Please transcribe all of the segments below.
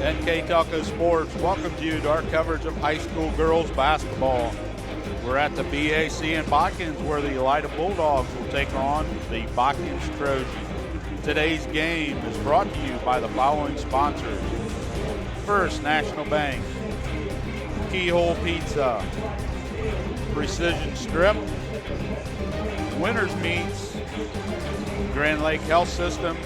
NK Telco Sports welcomes you to our coverage of high school girls basketball. We're at the BAC in Botkins where the Elida Bulldogs will take on the Botkins Trojans. Today's game is brought to you by the following sponsors. First National Bank, Keyhole Pizza, Precision Strip, Winners Meats, Grand Lake Health Systems,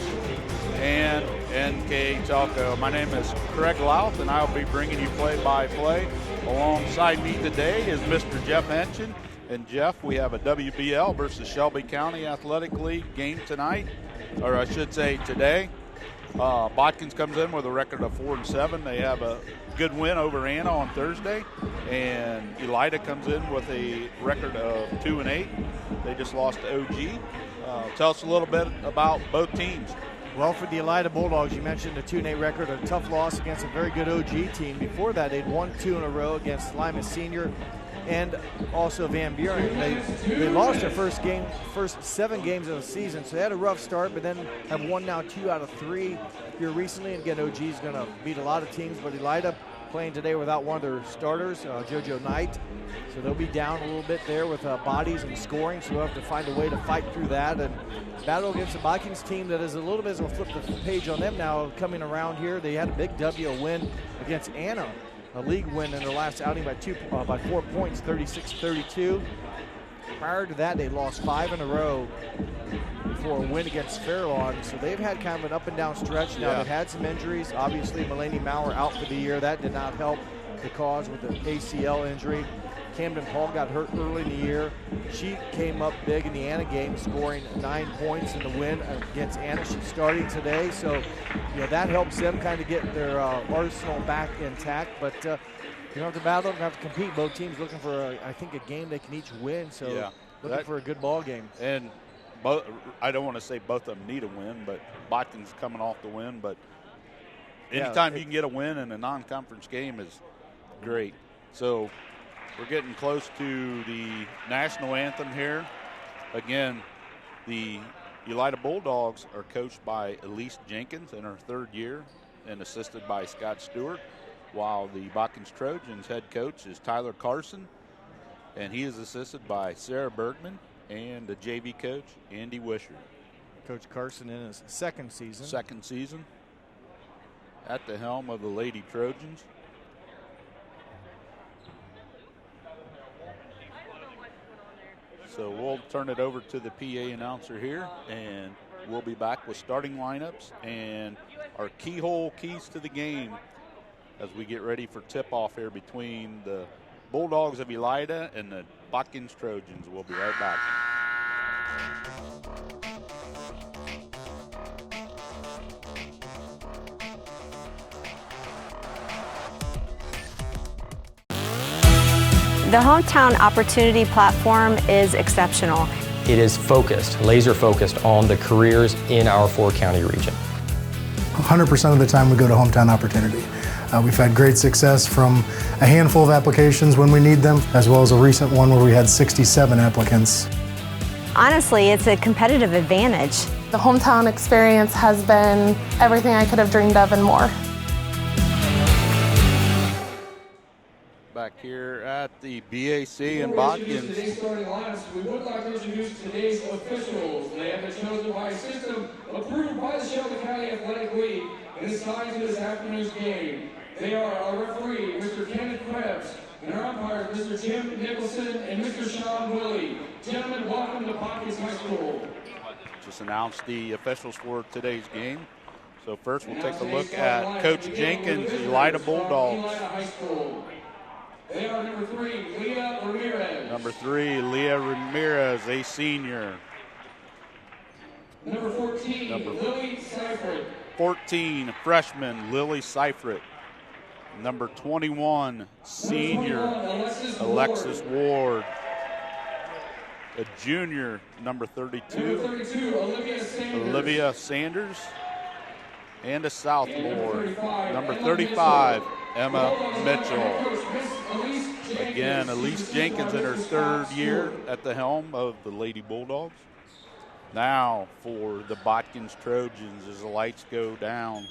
and NK Telco. My name is Craig Louth, and I'll be bringing you play-by-play. Alongside me today is Mr. Jeff Henson. And Jeff, we have a WBL versus Shelby County Athletic League game tonight, or I should say today. Botkins comes in with a record of 4-7. They have a good win over Anna on Thursday, and Elida comes in with a record of 2-8. They just lost to OG. Tell us a little bit about both teams. Well, for the Elida Bulldogs, you mentioned a 2-8 record, a tough loss against a very good OG team. Before that, they'd won 2 in a row against Lima Senior and also Van Buren. They lost their first 7 games of the season, so they had a rough start, but then have won now 2 out of 3 here recently. And again, OG is going to beat a lot of teams, but Elida playing today without one of their starters, JoJo Knight. So they'll be down a little bit there with bodies and scoring, so they'll have to find a way to fight through that and battle against the Botkins team that is a little bit, as we'll flip the page on them now, coming around here. They had a big W win against Anna, a league win in their last outing by 4 points, 36-32. Prior to that, they lost 5 in a row before a win against Fairlawn. So they've had kind of an up and down stretch. Now they've had some injuries. Obviously, Mulaney Maurer out for the year. That did not help the cause with the ACL injury. Camden Hall got hurt early in the year. She came up big in the Anna game, scoring 9 points in the win against Anna. She's starting today, so that helps them kind of get their arsenal back intact. But you don't have to battle, you don't have to compete. Both teams looking for, I think, a game they can each win. So looking for a good ball game. And I don't want to say both of them need a win, but Botkins coming off the win. But anytime you can get a win in a non-conference game is great. So we're getting close to the national anthem here. Again, the Elida Bulldogs are coached by Elise Jenkins in her 3rd year and assisted by Scott Stewart, while the Botkins Trojans head coach is Tyler Carson, and he is assisted by Sarah Bergman and the JV coach, Andy Wisher. Coach Carson in his 2nd season. 2nd season at the helm of the Lady Trojans. So we'll turn it over to the PA announcer here, and we'll be back with starting lineups and our keyhole keys to the game as we get ready for tip-off here between the Bulldogs of Elida and the Botkins Trojans. We'll be right back. The Hometown Opportunity Platform is exceptional. It is focused, laser focused on the careers in our 4-county region. 100% of the time we go to Hometown Opportunity. We've had great success from a handful of applications when we need them, as well as a recent one where we had 67 applicants. Honestly, it's a competitive advantage. The hometown experience has been everything I could have dreamed of and more. Back here at the BAC in Botkins. Today's starting lineups, we would like to introduce today's officials. They have been chosen by a system approved by the Shelby County Athletic League and assigned to this afternoon's game. They are our referee, Mr. Kenneth Krebs, and our umpires, Mr. Jim Nicholson and Mr. Sean Willie. Gentlemen, welcome to Botkins High School. Just announced the officials for today's game. So first we'll take a look at Coach Jenkins' Elida Bulldogs. They are number 3, Leah Ramirez. Number 3, Leah Ramirez, a senior. Number 14, Lily Seifert. 14, freshman, Lily Seifert. Number 21, senior, Alexis Ward. A junior, number 32, Olivia Sanders. And a sophomore, number 35, Emma Mitchell. Again, Elise Jenkins in her 3rd year at the helm of the Lady Bulldogs. Now for the Botkins Trojans as the lights go down.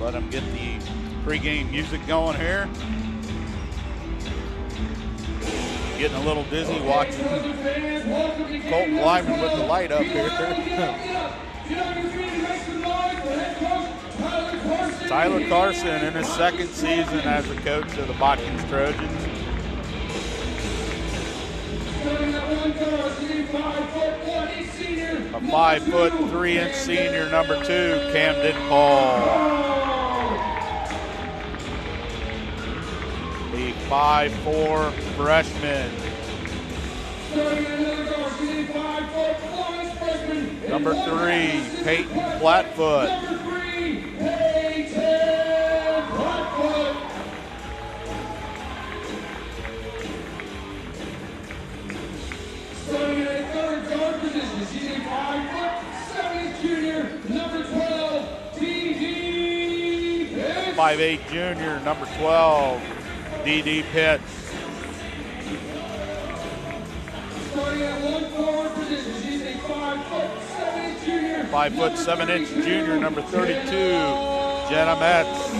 Let them get the pregame music going here. Getting a little dizzy watching Colt Lyman with the light up here. Tyler Carson in his second season as the coach of the Botkins Trojans. A 5'3" senior, number 2, Camden Paul. The 5'4" freshman. Number 3, Peyton Flatfoot. Starting at third guard position, she's a 5'7" junior, number 12, D.D. Pitts. 5'8" junior, number 12, D.D. Pitts. Starting at one forward position, she's a 5'7" junior. 5'7" junior, number 32, Jenna Metz.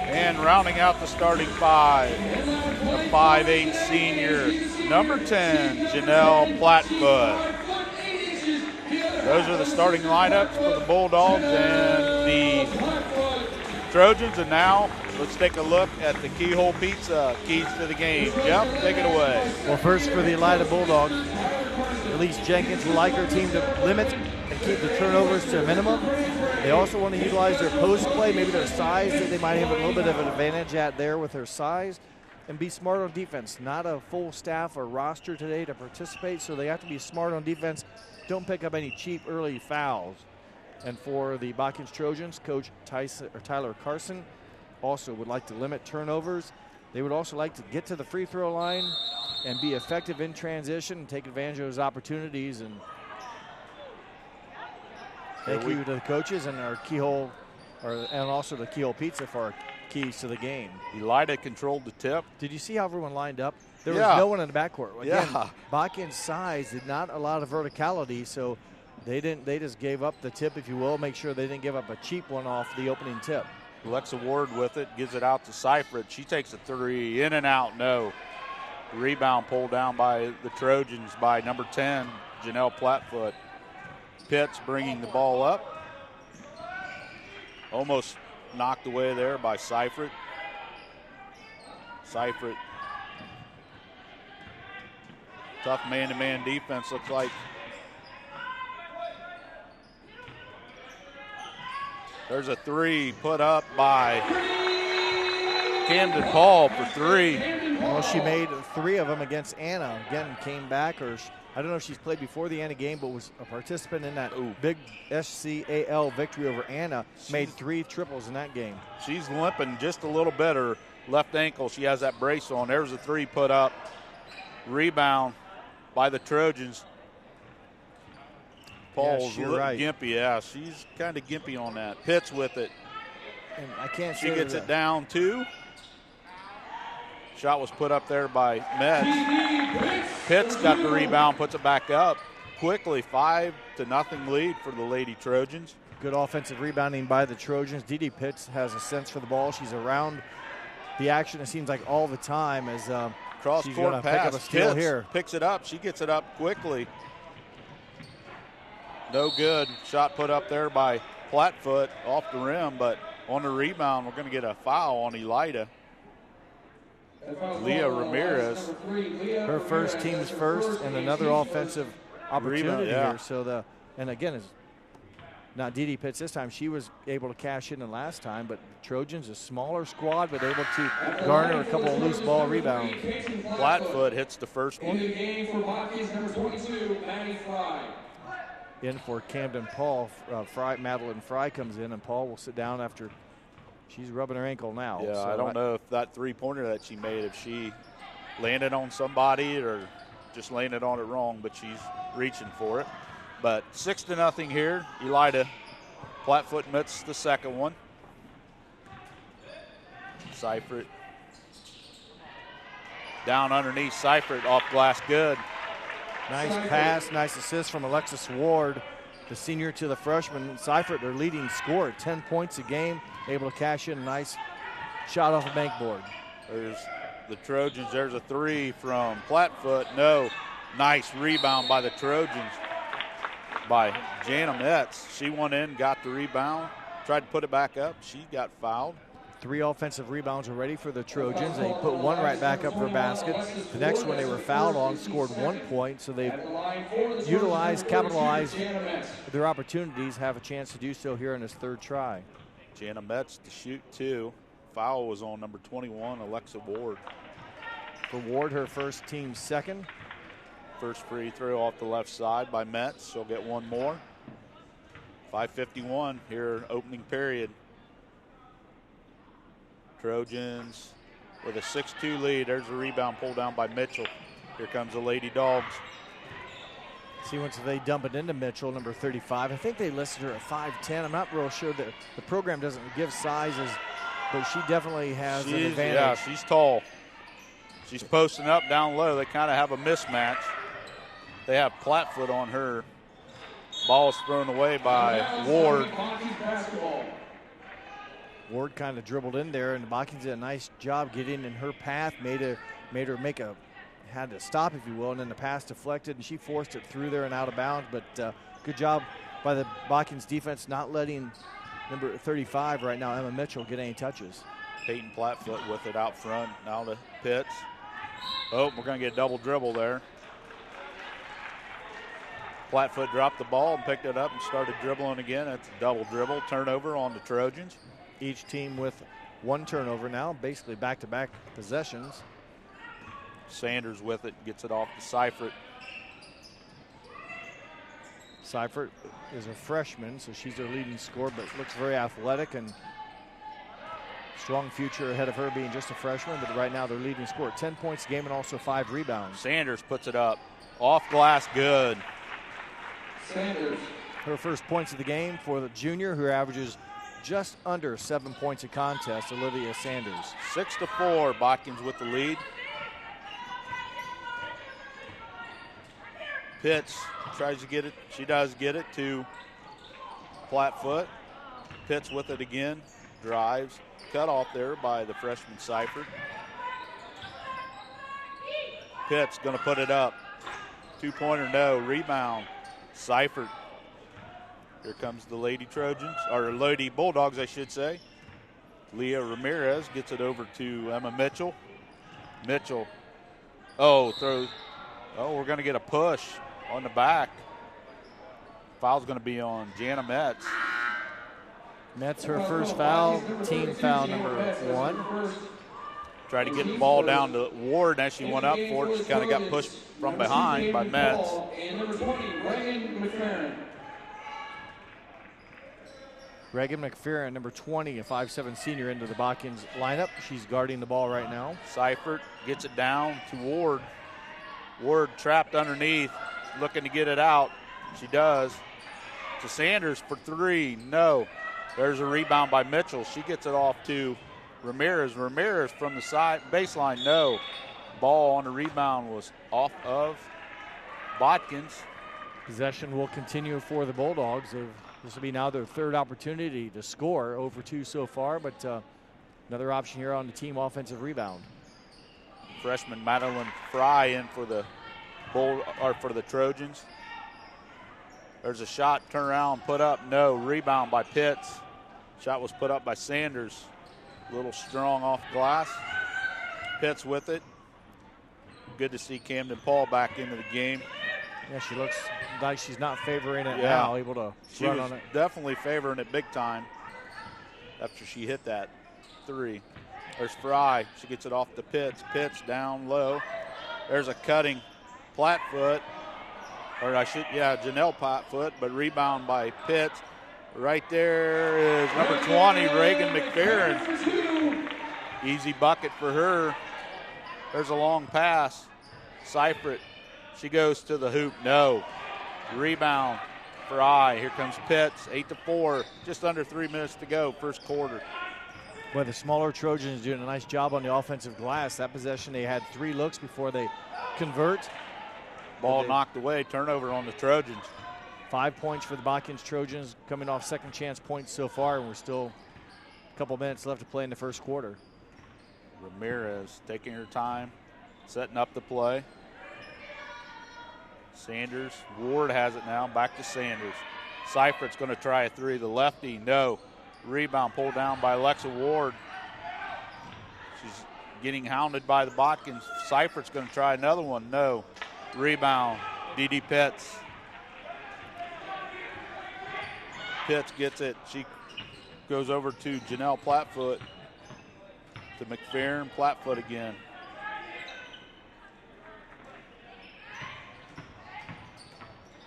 And rounding out the starting 5, the 5'8" senior, number 10, Janelle Plattfoot. Those are the starting lineups for the Bulldogs and the Trojans. And now let's take a look at the Keyhole Pizza keys to the game. Jeff, take it away. Well, first for the Elida Bulldogs, Elise Jenkins would like her team to limit and keep the turnovers to a minimum. They also want to utilize their post play, maybe their size, that they might have a little bit of an advantage at there with their size, and be smart on defense. Not a full staff or roster today to participate, so they have to be smart on defense. Don't pick up any cheap early fouls. And for the Botkins Trojans, Coach Tyler Carson also would like to limit turnovers. They would also like to get to the free throw line and be effective in transition and take advantage of those opportunities. And thank you to the coaches and our Keyhole, and also the Keyhole Pizza for our keys to the game. Elida controlled the tip. Did you see how everyone lined up? There was no one in the backcourt. Again, Yeah. Botkins' size did not allow the verticality, so they just gave up the tip, if you will. Make sure they didn't give up a cheap one off the opening tip. Alexa Ward with it, gives it out to Seifert. She takes a 3, in and out, no. Rebound pulled down by the Trojans by number 10, Janelle Plattfoot. Pitts bringing the ball up. Almost knocked away there by Seifert. Seifert. Tough man-to-man defense, looks like. There's a 3 put up by Camden Paul for 3. Well, she made 3 of them against Anna. Again, came back, or I don't know if she's played before the Anna game, but was a participant in that big SCAL victory over Anna. Made 3 triples in that game. She's limping just a little bit. Her left ankle, she has that brace on. There's a 3 put up. Rebound by the Trojans. Paul's gimpy. Yeah, she's kind of gimpy on that. Pitts with it. And I can't. She gets it down 2. Shot was put up there by Metz. Pitts got the rebound, puts it back up quickly. 5-0 lead for the Lady Trojans. Good offensive rebounding by the Trojans. D.D. Pitts has a sense for the ball. She's around the action, it seems like, all the time, as she's going to pick up a steal here. Picks it up. She gets it up quickly. No good. Shot put up there by Plattfoot off the rim, but on the rebound, we're going to get a foul on Elida. Leah Ramirez. Her first, team's first, and another offensive opportunity here. So and again, it's not D.D. Pitts this time. She was able to cash in the last time, but Trojans, a smaller squad, but able to garner a couple of loose ball rebounds. Plattfoot hits the first one. In the game for Botkins, number 22, Maddie Fry. In for Camden Paul, Madeline Fry comes in, and Paul will sit down after she's rubbing her ankle now. Yeah, so I don't know if that 3-pointer that she made, if she landed on somebody or just landed on it wrong, but she's reaching for it. But 6-0 here. Elida Plattfoot missed the second one. Seifert down underneath. Seifert off glass, good. Nice pass, nice assist from Alexis Ward. the senior to the freshman. Seifert, their leading scorer, 10 points a game, able to cash in a nice shot off the bank board. There's the Trojans. There's a three from Plattfoot. No. Nice rebound by the Trojans by Jana Metz. She went in, got the rebound, tried to put it back up. She got fouled. 3 offensive rebounds already for the Trojans. They put one right back up for a basket. The next one they were fouled on, scored 1 point. So they've capitalized their opportunities, have a chance to do so here in this third try. Jana Metz to shoot 2. Foul was on number 21, Alexa Ward. For Ward, her first, team second. First free throw off the left side by Metz. She'll get one more. 5:51 here, opening period. Trojans with a 6-2 lead. There's a rebound pulled down by Mitchell. Here comes the Lady Dogs. See, once they dump it into Mitchell, number 35. I think they listed her at 5'10". I'm not real sure that the program doesn't give sizes, but she definitely has an advantage. Yeah, she's tall. She's posting up down low. They kind of have a mismatch. They have Plattfoot on her. Ball is thrown away by Ward. Ward kind of dribbled in there, and the Botkins did a nice job getting in her path, made her had to stop, if you will, and then the pass deflected, and she forced it through there and out of bounds. But good job by the Botkins defense not letting number 35 right now, Emma Mitchell, get any touches. Peyton Plattfoot with it out front. Now to Pitts. Oh, we're going to get a double dribble there. Plattfoot dropped the ball and picked it up and started dribbling again. That's a double dribble. Turnover on the Trojans. Each team with 1 turnover now, basically back-to-back possessions. Sanders with it, gets it off to Seifert. Seifert is a freshman, so she's their leading scorer, but looks very athletic and strong future ahead of her being just a freshman, but right now their leading scorer. 10 points a game and also 5 rebounds. Sanders puts it up. Off glass, good. Sanders. Her first points of the game for the junior, who averages just under 7 points a contest, Olivia Sanders. 6-4, Botkins with the lead. Pitts tries to get it. She does get it to Plattfoot. Pitts with it again. Drives. Cut off there by the freshman Seifert. Pitts going to put it up. 2-pointer, no. Rebound. Seifert. Here comes the Lady Trojans, or Lady Bulldogs, I should say. Leah Ramirez gets it over to Emma Mitchell. Mitchell, throws. Oh, we're going to get a push on the back. Foul's going to be on Jana Metz. Metz, her first foul, team foul number 1. Tried to get the ball down to Ward as she went up for it. She kind of got pushed from behind by Metz. And number 20, Reagan McFerrin. Reagan McFerrin, number 20, a 5'7" senior, into the Botkins lineup. She's guarding the ball right now. Seifert gets it down to Ward. Ward trapped underneath, looking to get it out. She does. To Sanders for 3. No. There's a rebound by Mitchell. She gets it off to Ramirez. Ramirez from the side baseline. No. Ball on the rebound was off of Botkins. Possession will continue for the Bulldogs. This will be now their 3rd opportunity to score, over 2 so far, but another option here on the team offensive rebound. Freshman Madeline Fry in for the Trojans. There's a shot, turn around, put up, no. Rebound by Pitts. Shot was put up by Sanders. A little strong off glass. Pitts with it. Good to see Camden Paul back into the game. Yeah, she looks like she's not favoring it now, able to run on it. Definitely favoring it big time after she hit that 3. There's Fry. She gets it off to Pitts. Pitts down low. There's a cutting Plattfoot. Janelle Plattfoot, but rebound by Pitts. Right there is number 20, Reagan McFerrin. Easy bucket for her. There's a long pass. Seifert. She goes to the hoop. No. Rebound for I. Here comes Pitts. 8-4. Just under 3 minutes to go. First quarter. Well, the smaller Trojans doing a nice job on the offensive glass. That possession, they had 3 looks before they convert. Ball knocked away. Turnover on the Trojans. 5 points for the Botkins Trojans, coming off second chance points so far, and we're still a couple minutes left to play in the first quarter. Ramirez taking her time, setting up the play. Sanders, Ward has it now, back to Sanders. Seifert's going to try a three, the lefty, no. Rebound pulled down by Alexa Ward. She's getting hounded by the Botkins. Seifert's going to try another one, no. Rebound, Dee Pitts. Pitts gets it. She goes over to Janelle Plattfoot. To McFerrin, Plattfoot again.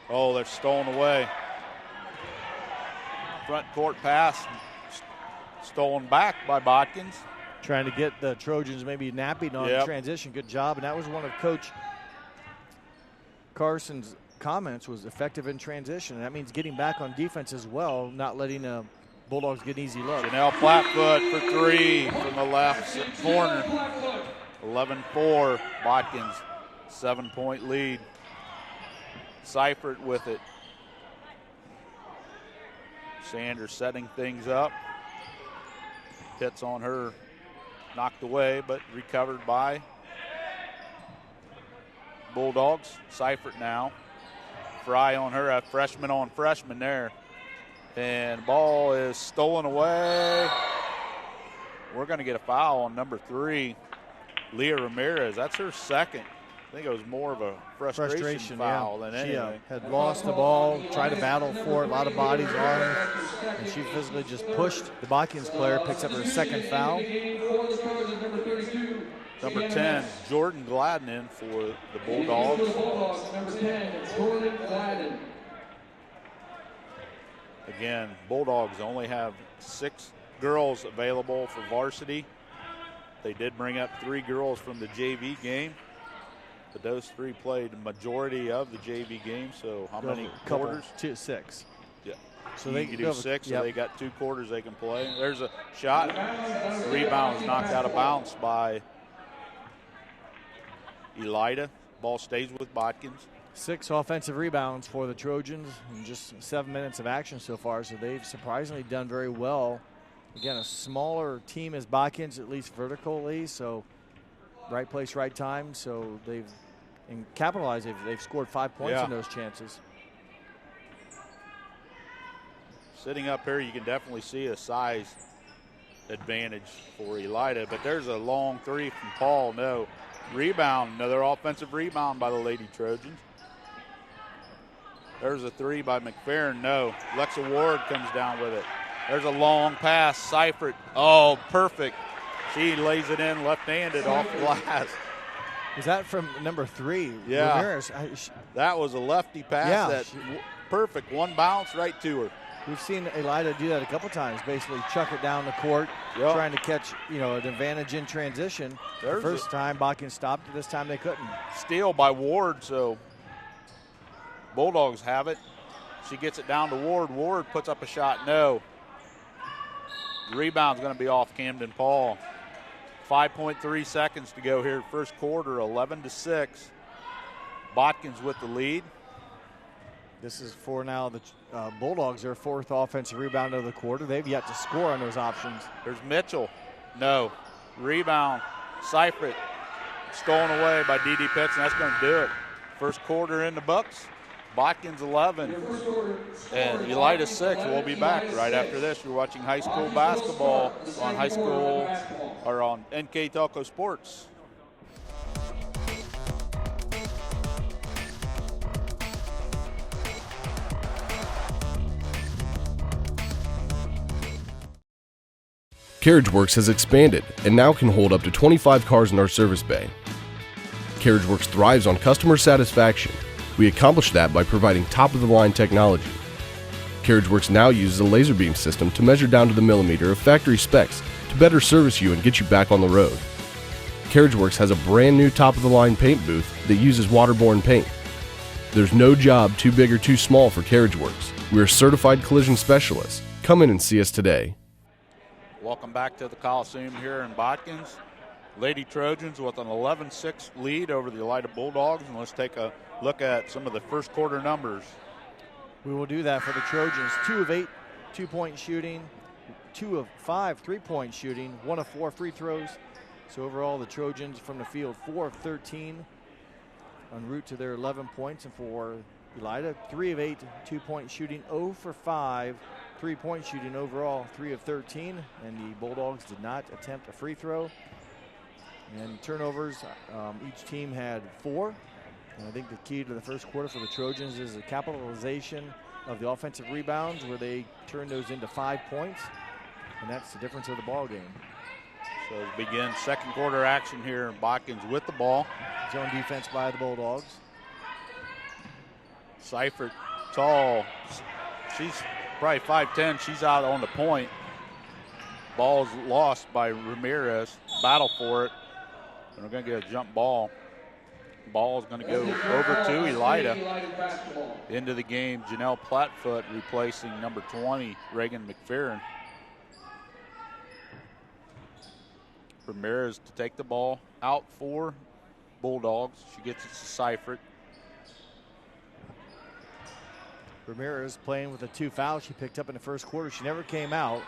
Oh, they're stolen away. Front court pass, stolen back by Botkins. Trying to get the Trojans maybe napping on transition. Good job. And that was one of Coach Carson's comments, was effective in transition. And that means getting back on defense as well, not letting Bulldogs get an easy look. Janelle Plattfoot for three from the left corner. 11-4, Botkins, 7-point lead. Seifert with it. Sanders setting things up. Pitts on her, knocked away, but recovered by Bulldogs. Seifert now. Fry on her, a freshman on freshman there. And ball is stolen away. We're going to get a foul on number 3, Leah Ramirez. That's her second. I think it was more of a frustration foul than anything. She had lost the ball, tried to battle for it, a lot of bodies on her, and she physically just pushed the Botkins player, picks up her second foul. Number 10, Jordan Gladden in for the Bulldogs. Number 10, Jordan Gladden. Again, Bulldogs only have 6 girls available for varsity. They did bring up 3 girls from the JV game, but those 3 played the majority of the JV game. So how many quarters? 6. Yeah. So they can do 6, so they got 2 quarters they can play. There's a shot. The rebound was knocked out of bounds by Elida. Ball stays with Botkins. 6 offensive rebounds for the Trojans in just 7 minutes of action so far, so they've surprisingly done very well. Again, a smaller team as Botkins, at least vertically, so right place, right time. So they've capitalized. They've scored 5 points in those chances. Sitting up here, you can definitely see a size advantage for Elida, but there's a long 3 from Paul. No. Rebound, another offensive rebound by the Lady Trojans. There's a 3 by McFerrin. No. Lexa Ward comes down with it. There's a long pass. Seifert. Oh, perfect. She lays it in left-handed off glass. Was that from number 3? Yeah. Ramirez. That was a lefty pass. Perfect. One bounce right to her. We've seen Elida do that a couple times, basically chuck it down the court, trying to catch, an advantage in transition. The first time Botkins stopped it. This time they couldn't. Steal by Ward, so Bulldogs have it. She gets it down to Ward. Ward puts up a shot. No. Rebound's going to be off Camden Paul. 5.3 seconds to go here, first quarter, 11-6. Botkins with the lead. This is for now the Bulldogs, their 4th offensive rebound of the quarter. They've yet to score on those options. There's Mitchell. No. Rebound. Seifert. Stolen away by Dee Pitts, and that's going to do it. First quarter in the books. Botkins 11 and Elida 6. We'll be back right after this. You're watching high school basketball on on NK Telco Sports. CarriageWorks has expanded and now can hold up to 25 cars in our service bay. CarriageWorks thrives on customer satisfaction. We accomplish that by providing top-of-the-line technology. CarriageWorks now uses a laser beam system to measure down to the millimeter of factory specs to better service you and get you back on the road. CarriageWorks has a brand new top-of-the-line paint booth that uses waterborne paint. There's no job too big or too small for CarriageWorks. We're certified collision specialists. Come in and see us today. Welcome back to the Coliseum here in Botkins. Lady Trojans with an 11-6 lead over the Elida Bulldogs, and let's take a look at some of the first quarter numbers. We will do that for the Trojans. 2 of 8 two-point shooting, 2 of 5 three-point shooting, 1 of 4 free throws. So overall, the Trojans from the field 4 of 13 en route to their 11 points. And for Elida, 3 of 8 two-point shooting, 0 for 5 three-point shooting overall, 3 of 13. And the Bulldogs did not attempt a free throw. And turnovers, each team had 4. And I think the key to the first quarter for the Trojans is the capitalization of the offensive rebounds, where they turn those into 5 points. And that's the difference of the ball game. So begin second quarter action here. Botkins with the ball. Zone defense by the Bulldogs. Seifert, tall. She's probably 5'10". She's out on the point. Ball's lost by Ramirez. Battle for it. And we're going to get a jump ball. Ball's going to go over to Elida. Into the game, Janelle Plattfoot replacing number 20, Reagan McFerrin. Ramirez to take the ball out for Bulldogs. She gets it to Seifert. Ramirez playing with the 2 fouls she picked up in the first quarter. She never came out,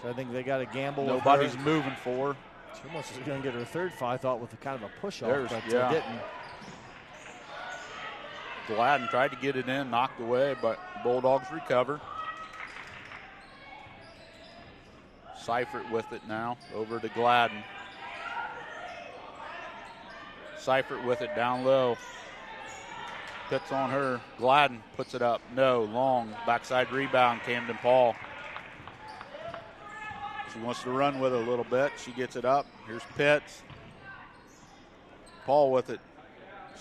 so I think they got to gamble. Nobody's moving for her. She almost was going to get her 3rd foul, I thought, with a kind of a push-off, but yeah. Didn't. Gladden tried to get it in, knocked away, but Bulldogs recover. Seifert with it now, over to Gladden. Seifert with it down low. Picks on her. Gladden puts it up. No, long. Backside rebound, Camden Paul. She wants to run with it a little bit. She gets it up. Here's Pitts. Paul with it.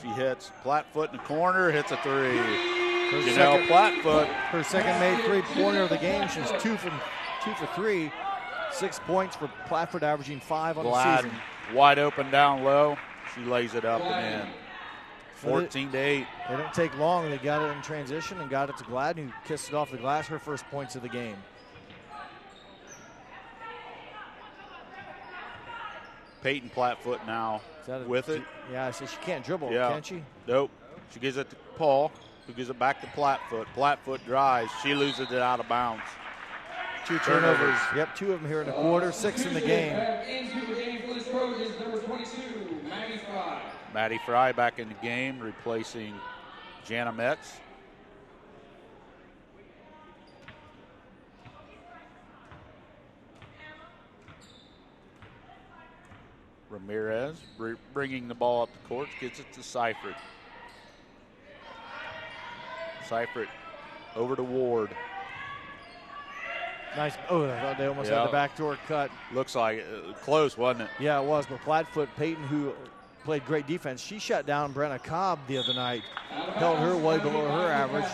She hits. Plattfoot in the corner, hits a 3. Janelle Plattfoot. Her second made three-pointer of the game. She's 2 for 3. 6 points for Plattfoot, averaging 5 on the season. Wide open down low. She lays it up and in. 14-8. They don't take long. They got it in transition and got it to Gladden, who kissed it off the glass. Her first points of the game. Peyton Plattfoot now with it. Yeah, so she can't dribble, can she? Nope. She gives it to Paul, who gives it back to Plattfoot. Plattfoot drives. She loses it out of bounds. 2 turnovers. Yep, 2 of them here in the quarter, 6 in the game. Into the game for the Trojans, number 22, Maddie Fry. Maddie Fry back in the game, replacing Jana Metz. Ramirez bringing the ball up the court, gets it to Seifert. Seifert over to Ward. Nice. Oh, I thought they almost had the backdoor cut. Looks like it. Close, wasn't it? Yeah, it was. But Plattfoot, Peyton, who played great defense, she shut down Brenna Cobb the other night, held her way below her average.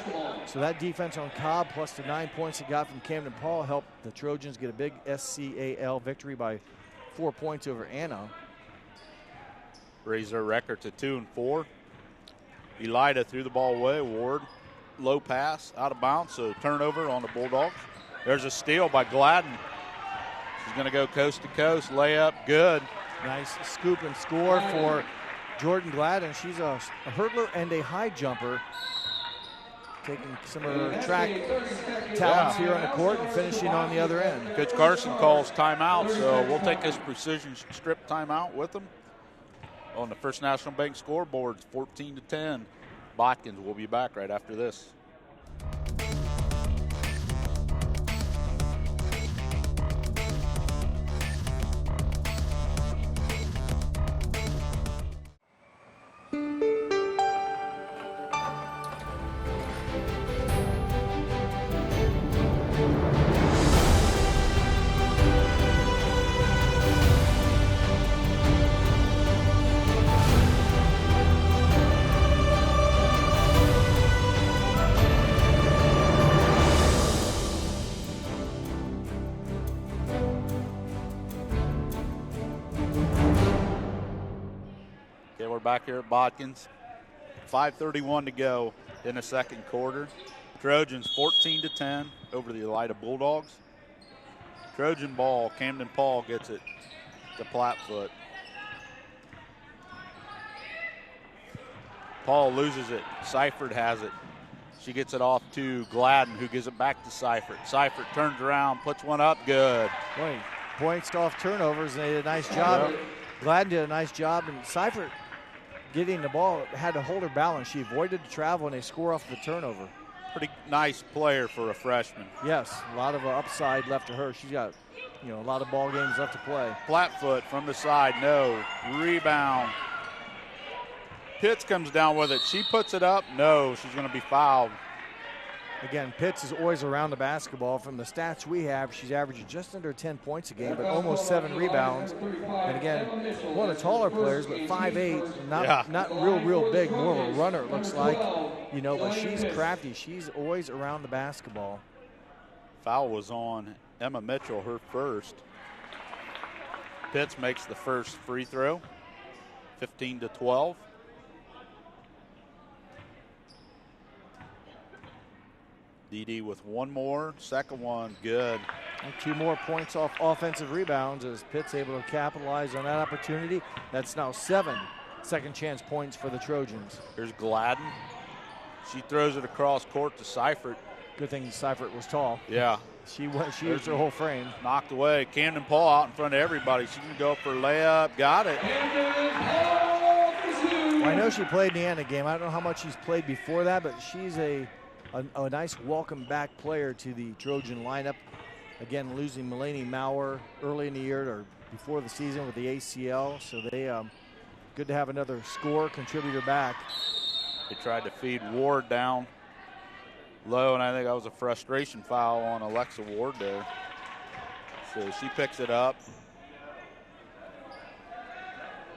So that defense on Cobb plus the 9 points it got from Camden Paul helped the Trojans get a big SCAL victory by 4 points over Anna. Raise their record to 2 and 4. Elida threw the ball away. Ward, low pass, out of bounds, so turnover on the Bulldogs. There's a steal by Gladden. She's going to go coast to coast, layup, good. Nice scoop and score for Jordan Gladden. She's a hurdler and a high jumper. Taking some of her track talents here on the court and finishing on the other end. Coach Carson calls timeout, so we'll take this precision strip timeout with them. On the First National Bank scoreboard, 14-10. Botkins will be back right after this. Back here at Botkins. 5:31 to go in the second quarter. Trojans 14-10 over the Elida Bulldogs. Trojan ball, Camden Paul gets it to Plattfoot. Paul loses it. Seifert has it. She gets it off to Gladden, who gives it back to Seifert. Seifert turns around, puts one up, good. Boy, points off turnovers, and they did a nice job. Yep. Gladden did a nice job, and Seifert getting the ball had to hold her balance. She avoided the travel, and they score off the turnover. Pretty nice player for a freshman. Yes, a lot of upside left to her. She's got, a lot of ball games left to play. Flatfoot from the side, no. Rebound. Pitts comes down with it. She puts it up. No, she's going to be fouled. Again, Pitts is always around the basketball. From the stats we have, she's averaging just under 10 points a game, but almost 7 rebounds. And again, one of the taller players, but 5'8", not real big, more of a runner it looks like. But she's crafty. She's always around the basketball. Foul was on Emma Mitchell, her first. Pitts makes the first free throw, 15-12. DD with one more, second one, good. And 2 more points off offensive rebounds as Pitt's able to capitalize on that opportunity. That's now 7 second chance points for the Trojans. Here's Gladden. She throws it across court to Seifert. Good thing Seifert was tall. Yeah. She used her whole frame. Knocked away. Camden Paul out in front of everybody. She can go for a layup. Got it. Well, I know she played in the Anna game. I don't know how much she's played before that, but she's a nice welcome back player to the Trojan lineup. Again, losing Mulaney Maurer early in the year or before the season with the ACL. So they good to have another score contributor back. They tried to feed Ward down low, and I think that was a frustration foul on Alexa Ward there. So she picks it up.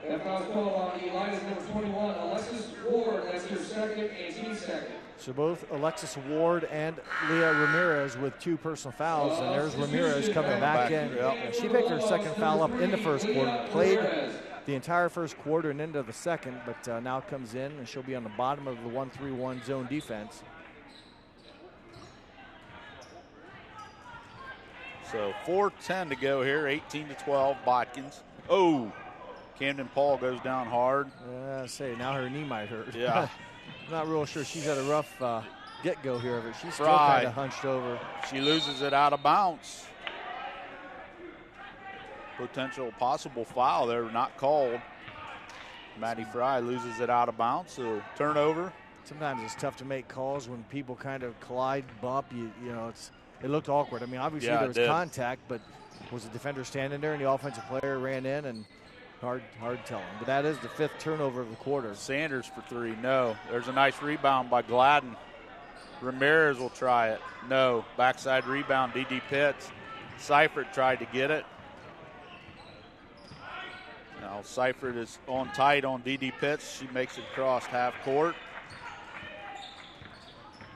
That foul's called on Elida's number 21, Alexis Ward. That's her second, 18 seconds. So both Alexis Ward and Leah Ramirez with 2 personal fouls, and there's Ramirez coming back in. Yep. She picked her second foul up in the first quarter, played the entire first quarter and into the second, but now comes in, and she'll be on the bottom of the 1-3-1 zone defense. So 4:10 to go here, 18-12, Botkins. Oh, Camden Paul goes down hard. Now her knee might hurt. Yeah. Not real sure. She's had a rough get-go here, but she's still kind of hunched over. She loses it out of bounds. Possible foul there, not called. Maddie Fry loses it out of bounds, so turnover. Sometimes it's tough to make calls when people kind of collide, bump. It looked awkward. I mean, obviously there was contact, but was the defender standing there and the offensive player ran in, and hard telling. But that is the 5th turnover of the quarter. Sanders for 3, no. There's a nice rebound by Gladden. Ramirez will try it, no. Backside rebound, D.D. Pitts. Seifert tried to get it. Now Seifert is on tight on D.D. Pitts. She makes it across half court.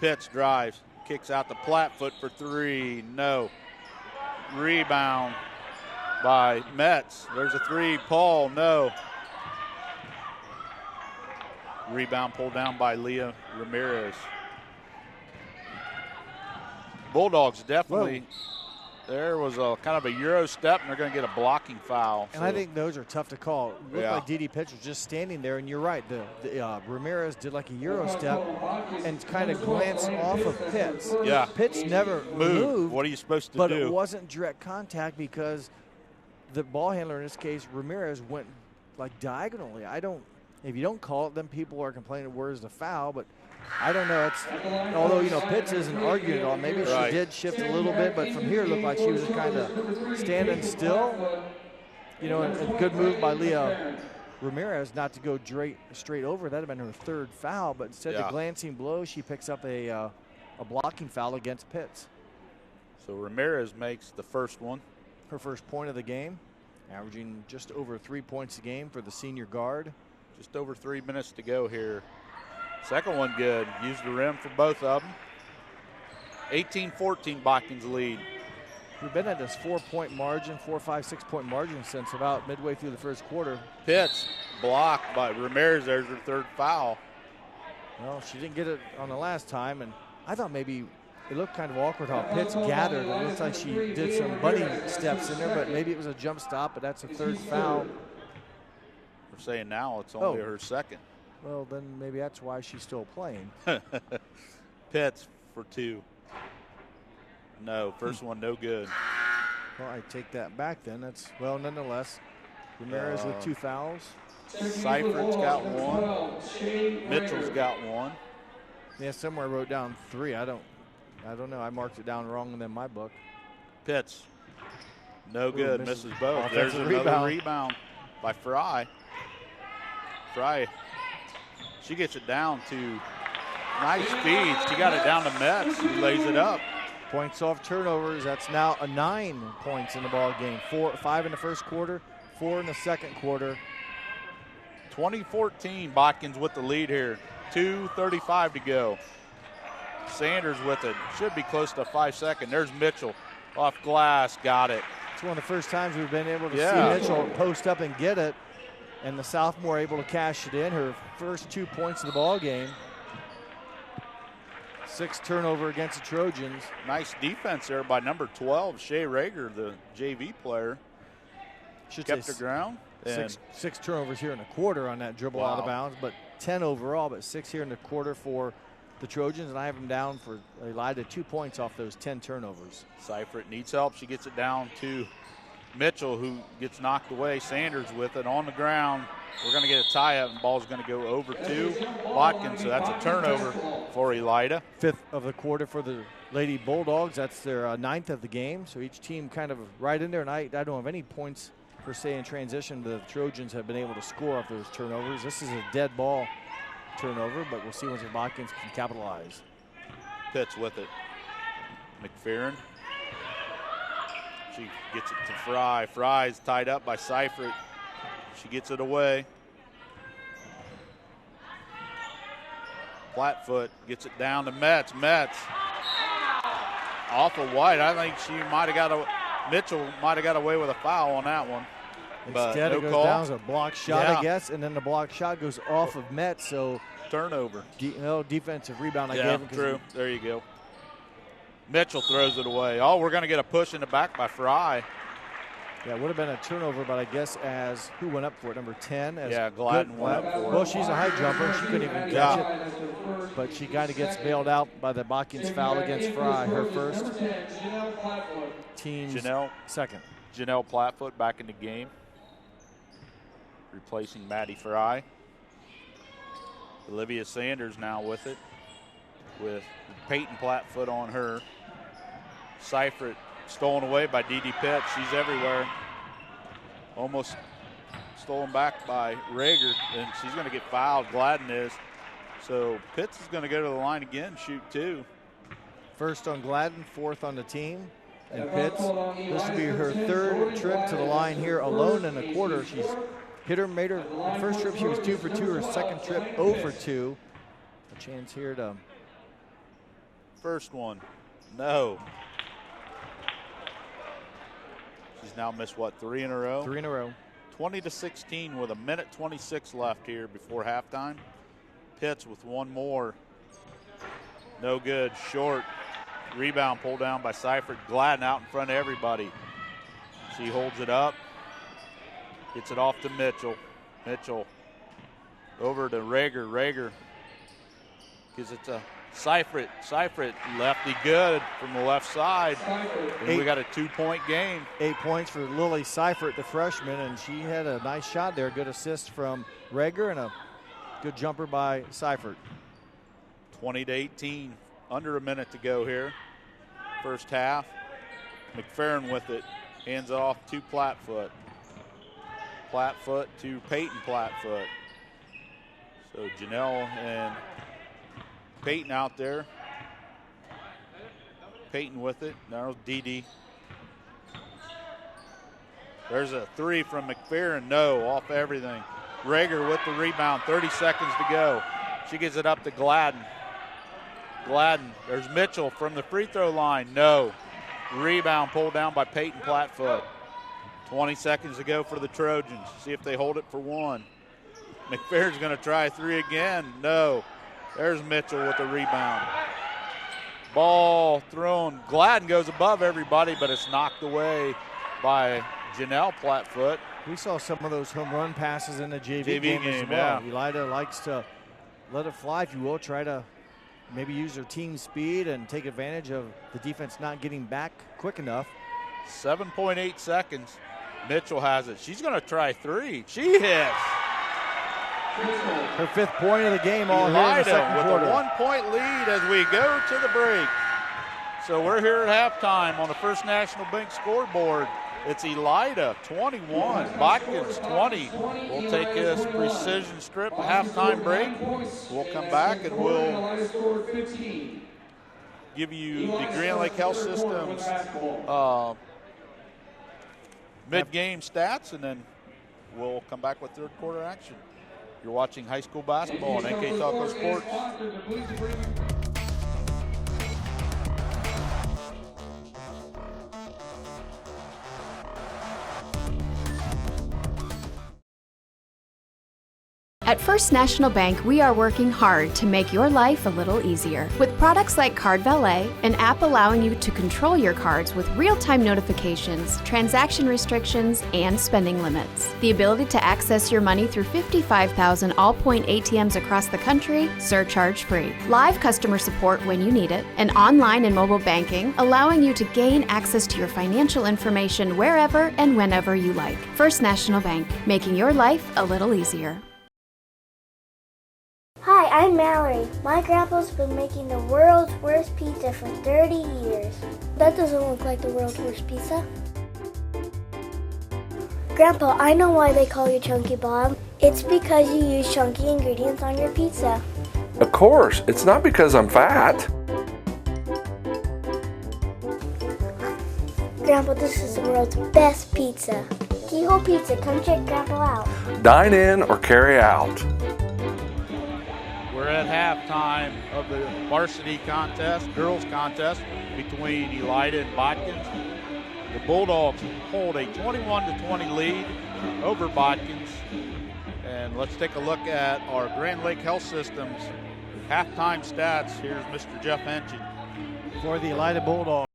Pitts drives, kicks out the Flatfoot for 3, no. Rebound by Metz. There's a 3, Paul, no. Rebound pulled down by Leah Ramirez. Bulldogs definitely. Whoa. There was a kind of a Euro step, and they're going to get a blocking foul. And I think those are tough to call. It looked like D.D. Pitts was just standing there, and you're right. The Ramirez did like a Euro step and kind of glanced off of Pitts. Yeah. Pitts never moved. What are you supposed to do? But it wasn't direct contact because the ball handler, in this case, Ramirez, went like diagonally. If you don't call it, then people are complaining, where's the foul? But I don't know. Although, Pitts isn't arguing at all. Maybe she did shift a little bit, but from here it looked like she was just kind of standing still. And a good move by Leah Ramirez not to go straight over. That would have been her 3rd foul, but instead of glancing blow, she picks up a blocking foul against Pitts. So Ramirez makes the first one. Her first point of the game, averaging just over 3 points a game for the senior guard. Just over 3 minutes to go here. Second one good. Used the rim for both of them. 18-14 Botkins lead. We've been at this 4-point margin, 4, 5, 6-point margin since about midway through the first quarter. Pitts blocked by Ramirez. There's her 3rd foul. Well, she didn't get it on the last time, and I thought maybe it looked kind of awkward how Pitts gathered. It looks like she did some bunny steps in there, but maybe it was a jump stop, but that's a 3rd foul. We're saying now it's only her 2nd. Well, then maybe that's why she's still playing. Pitts for 2. No, first one no good. Well, I take that back then. That's, well, nonetheless, Ramirez with 2 fouls. Seifert's got 1. Mitchell's got 1. Yeah, somewhere I wrote down 3. I don't know. I marked it down wrong in my book. Pitts, no good, misses both. There's another rebound by Fry. Fry, she gets it down to nice feed. She got it down to Metz, who lays it up. Points off turnovers. That's now a 9 points in the ball game. 5 in the first quarter, 4 in the second quarter. 2014, Botkins with the lead here. 2:35 to go. Sanders with it. Should be close to 5 seconds. There's Mitchell off glass. Got it. It's one of the first times we've been able to see Mitchell post up and get it. And the sophomore able to cash it in. Her first 2 points of the ball game. 6 turnover against the Trojans. Nice defense there by number 12, Shea Rager, the JV player. Kept her ground. 6 turnovers here in the quarter on that dribble out of bounds, but 10 overall, but 6 here in the quarter for the Trojans, and I have them down for Elida 2 points off those 10 turnovers. Seifert needs help. She gets it down to Mitchell, who gets knocked away. Sanders with it on the ground. We're going to get a tie-up, and ball's going to go over to Botkins, so that's a turnover for Elida. 5th of the quarter for the Lady Bulldogs. That's their 9th of the game, so each team kind of right in there, and I don't have any points per se in transition. The Trojans have been able to score off those turnovers. This is a dead ball turnover, but we'll see once the Botkins can capitalize. Pitts with it. McFerrin. She gets it to Fry. Fry's tied up by Seifert. She gets it away. Flatfoot gets it down to Metz. Metz off of White. I think she might have got Mitchell might have got away with a foul on that one. Instead, no it goes call. down as a block shot, I guess, and then the block shot goes off of Metz. So turnover. Defensive rebound. I gave him. True. There you go. Mitchell throws it away. Oh, we're going to get a push in the back by Fry. Yeah, it would have been a turnover, but I guess as who went up for it, number 10. Gladden went up for it. Well, she's a high jumper. She couldn't even catch it. But she kind of gets bailed out by the Botkins foul against Fry, her first. Team's second. Janelle Platfoot back in the game, replacing Maddie Fry. Olivia Sanders now with it, with Peyton Platfoot on her. Seifert stolen away by Dee Pitts. She's everywhere. Almost stolen back by Rager, and she's going to get fouled. Gladden is. So Pitts is going to go to the line again, shoot 2. First on Gladden, 4th on the team. And Pitts, this will be her 3rd trip to the line here alone in the quarter. She's made her first trip, she was 2 for 2. Her second trip, 0 for 2. A chance here to. First one, no. She's now missed, 3 in a row? 3 in a row. 20-16 with 1:26 left here before halftime. Pitts with one more. No good, short. Rebound pulled down by Seifert. Gladden out in front of everybody. She holds it up. Gets it off to Mitchell. Mitchell over to Rager. Rager gives it to Seifert. Seifert lefty good from the left side. And we got a 2-point game. 8 points for Lily Seifert, the freshman, and she had a nice shot there. Good assist from Rager and a good jumper by Seifert. 20-18. Under a minute to go here. First half. McFerrin with it. Hands it off to Platfoot. Platfoot to Peyton Platfoot. So Janelle and Peyton out there. Peyton with it. Now Dee. There's a 3 from McFerrin. No, off everything. Rager with the rebound. 30 seconds to go. She gets it up to Gladden. Gladden. There's Mitchell from the free throw line. No. Rebound pulled down by Peyton Platfoot. 20 seconds to go for the Trojans. See if they hold it for 1. McFerrin's going to try a 3 again. No. There's Mitchell with the rebound. Ball thrown. Gladden goes above everybody, but it's knocked away by Janelle Platfoot. We saw some of those home run passes in the JV game as well. Elida likes to let it fly, if you will, try to maybe use their team speed and take advantage of the defense not getting back quick enough. 7.8 seconds. Mitchell has it. She's going to try three. She hits. Her 5th point of the game all here in the second with quarter. a 1-point lead as we go to the break. So we're here at halftime on the First National Bank scoreboard. It's Elida 21, Botkins 20. We'll take this precision strip halftime break. We'll come back and we'll give you the Grand Lake Health Systems mid-game stats, and then we'll come back with third quarter action. You're watching high school basketball on NK Taco Sports. At First National Bank, we are working hard to make your life a little easier. With products like Card Valet, an app allowing you to control your cards with real-time notifications, transaction restrictions, and spending limits. The ability to access your money through 55,000 all-point ATMs across the country, surcharge-free. Live customer support when you need it, and online and mobile banking, allowing you to gain access to your financial information wherever and whenever you like. First National Bank, making your life a little easier. Hi, I'm Mallory. My grandpa's been making the world's worst pizza for 30 years. That doesn't look like the world's worst pizza. Grandpa, I know why they call you Chunky Bob. It's because you use chunky ingredients on your pizza. Of course, it's not because I'm fat. Grandpa, this is the world's best pizza. Keyhole Pizza, come check Grandpa out. Dine in or carry out. We're at halftime of the varsity contest, girls contest between Elida and Botkins. The Bulldogs hold a 21-20 lead over Botkins. And let's take a look at our Grand Lake Health Systems halftime stats. Here's Mr. Jeff Henchen. For the Elida Bulldogs.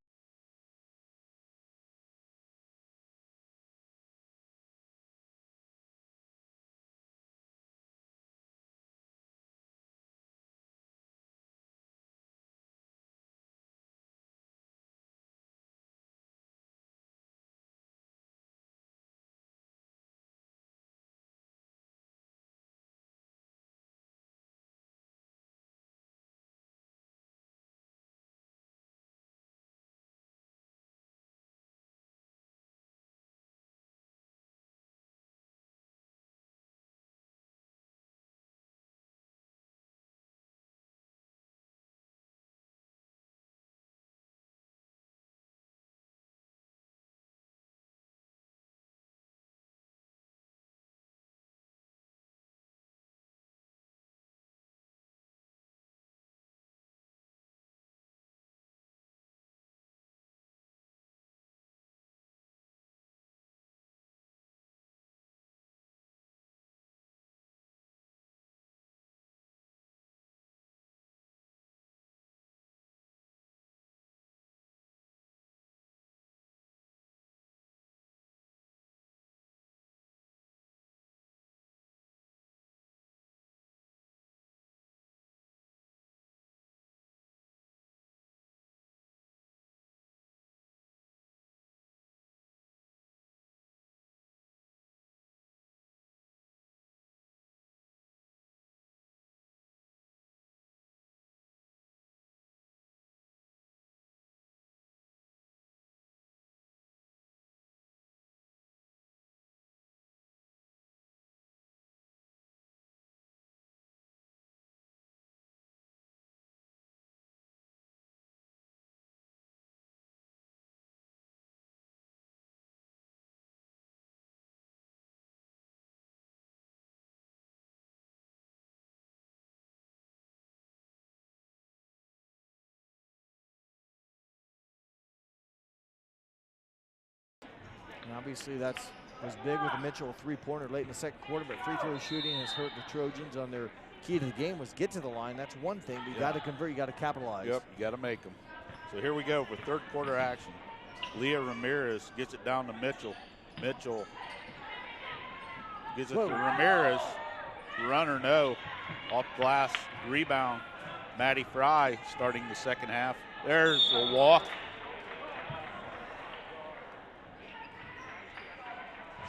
And obviously that was big with the Mitchell three-pointer late in the second quarter, but free throw shooting has hurt the Trojans on their key to the game was get to the line. That's one thing, but you got to convert, you got to capitalize. Yep, you got to make them. So here we go for third quarter action. Leah Ramirez gets it down to Mitchell. Mitchell gives it to Ramirez. Runner no. Off glass rebound. Maddie Fry starting the second half. There's a walk.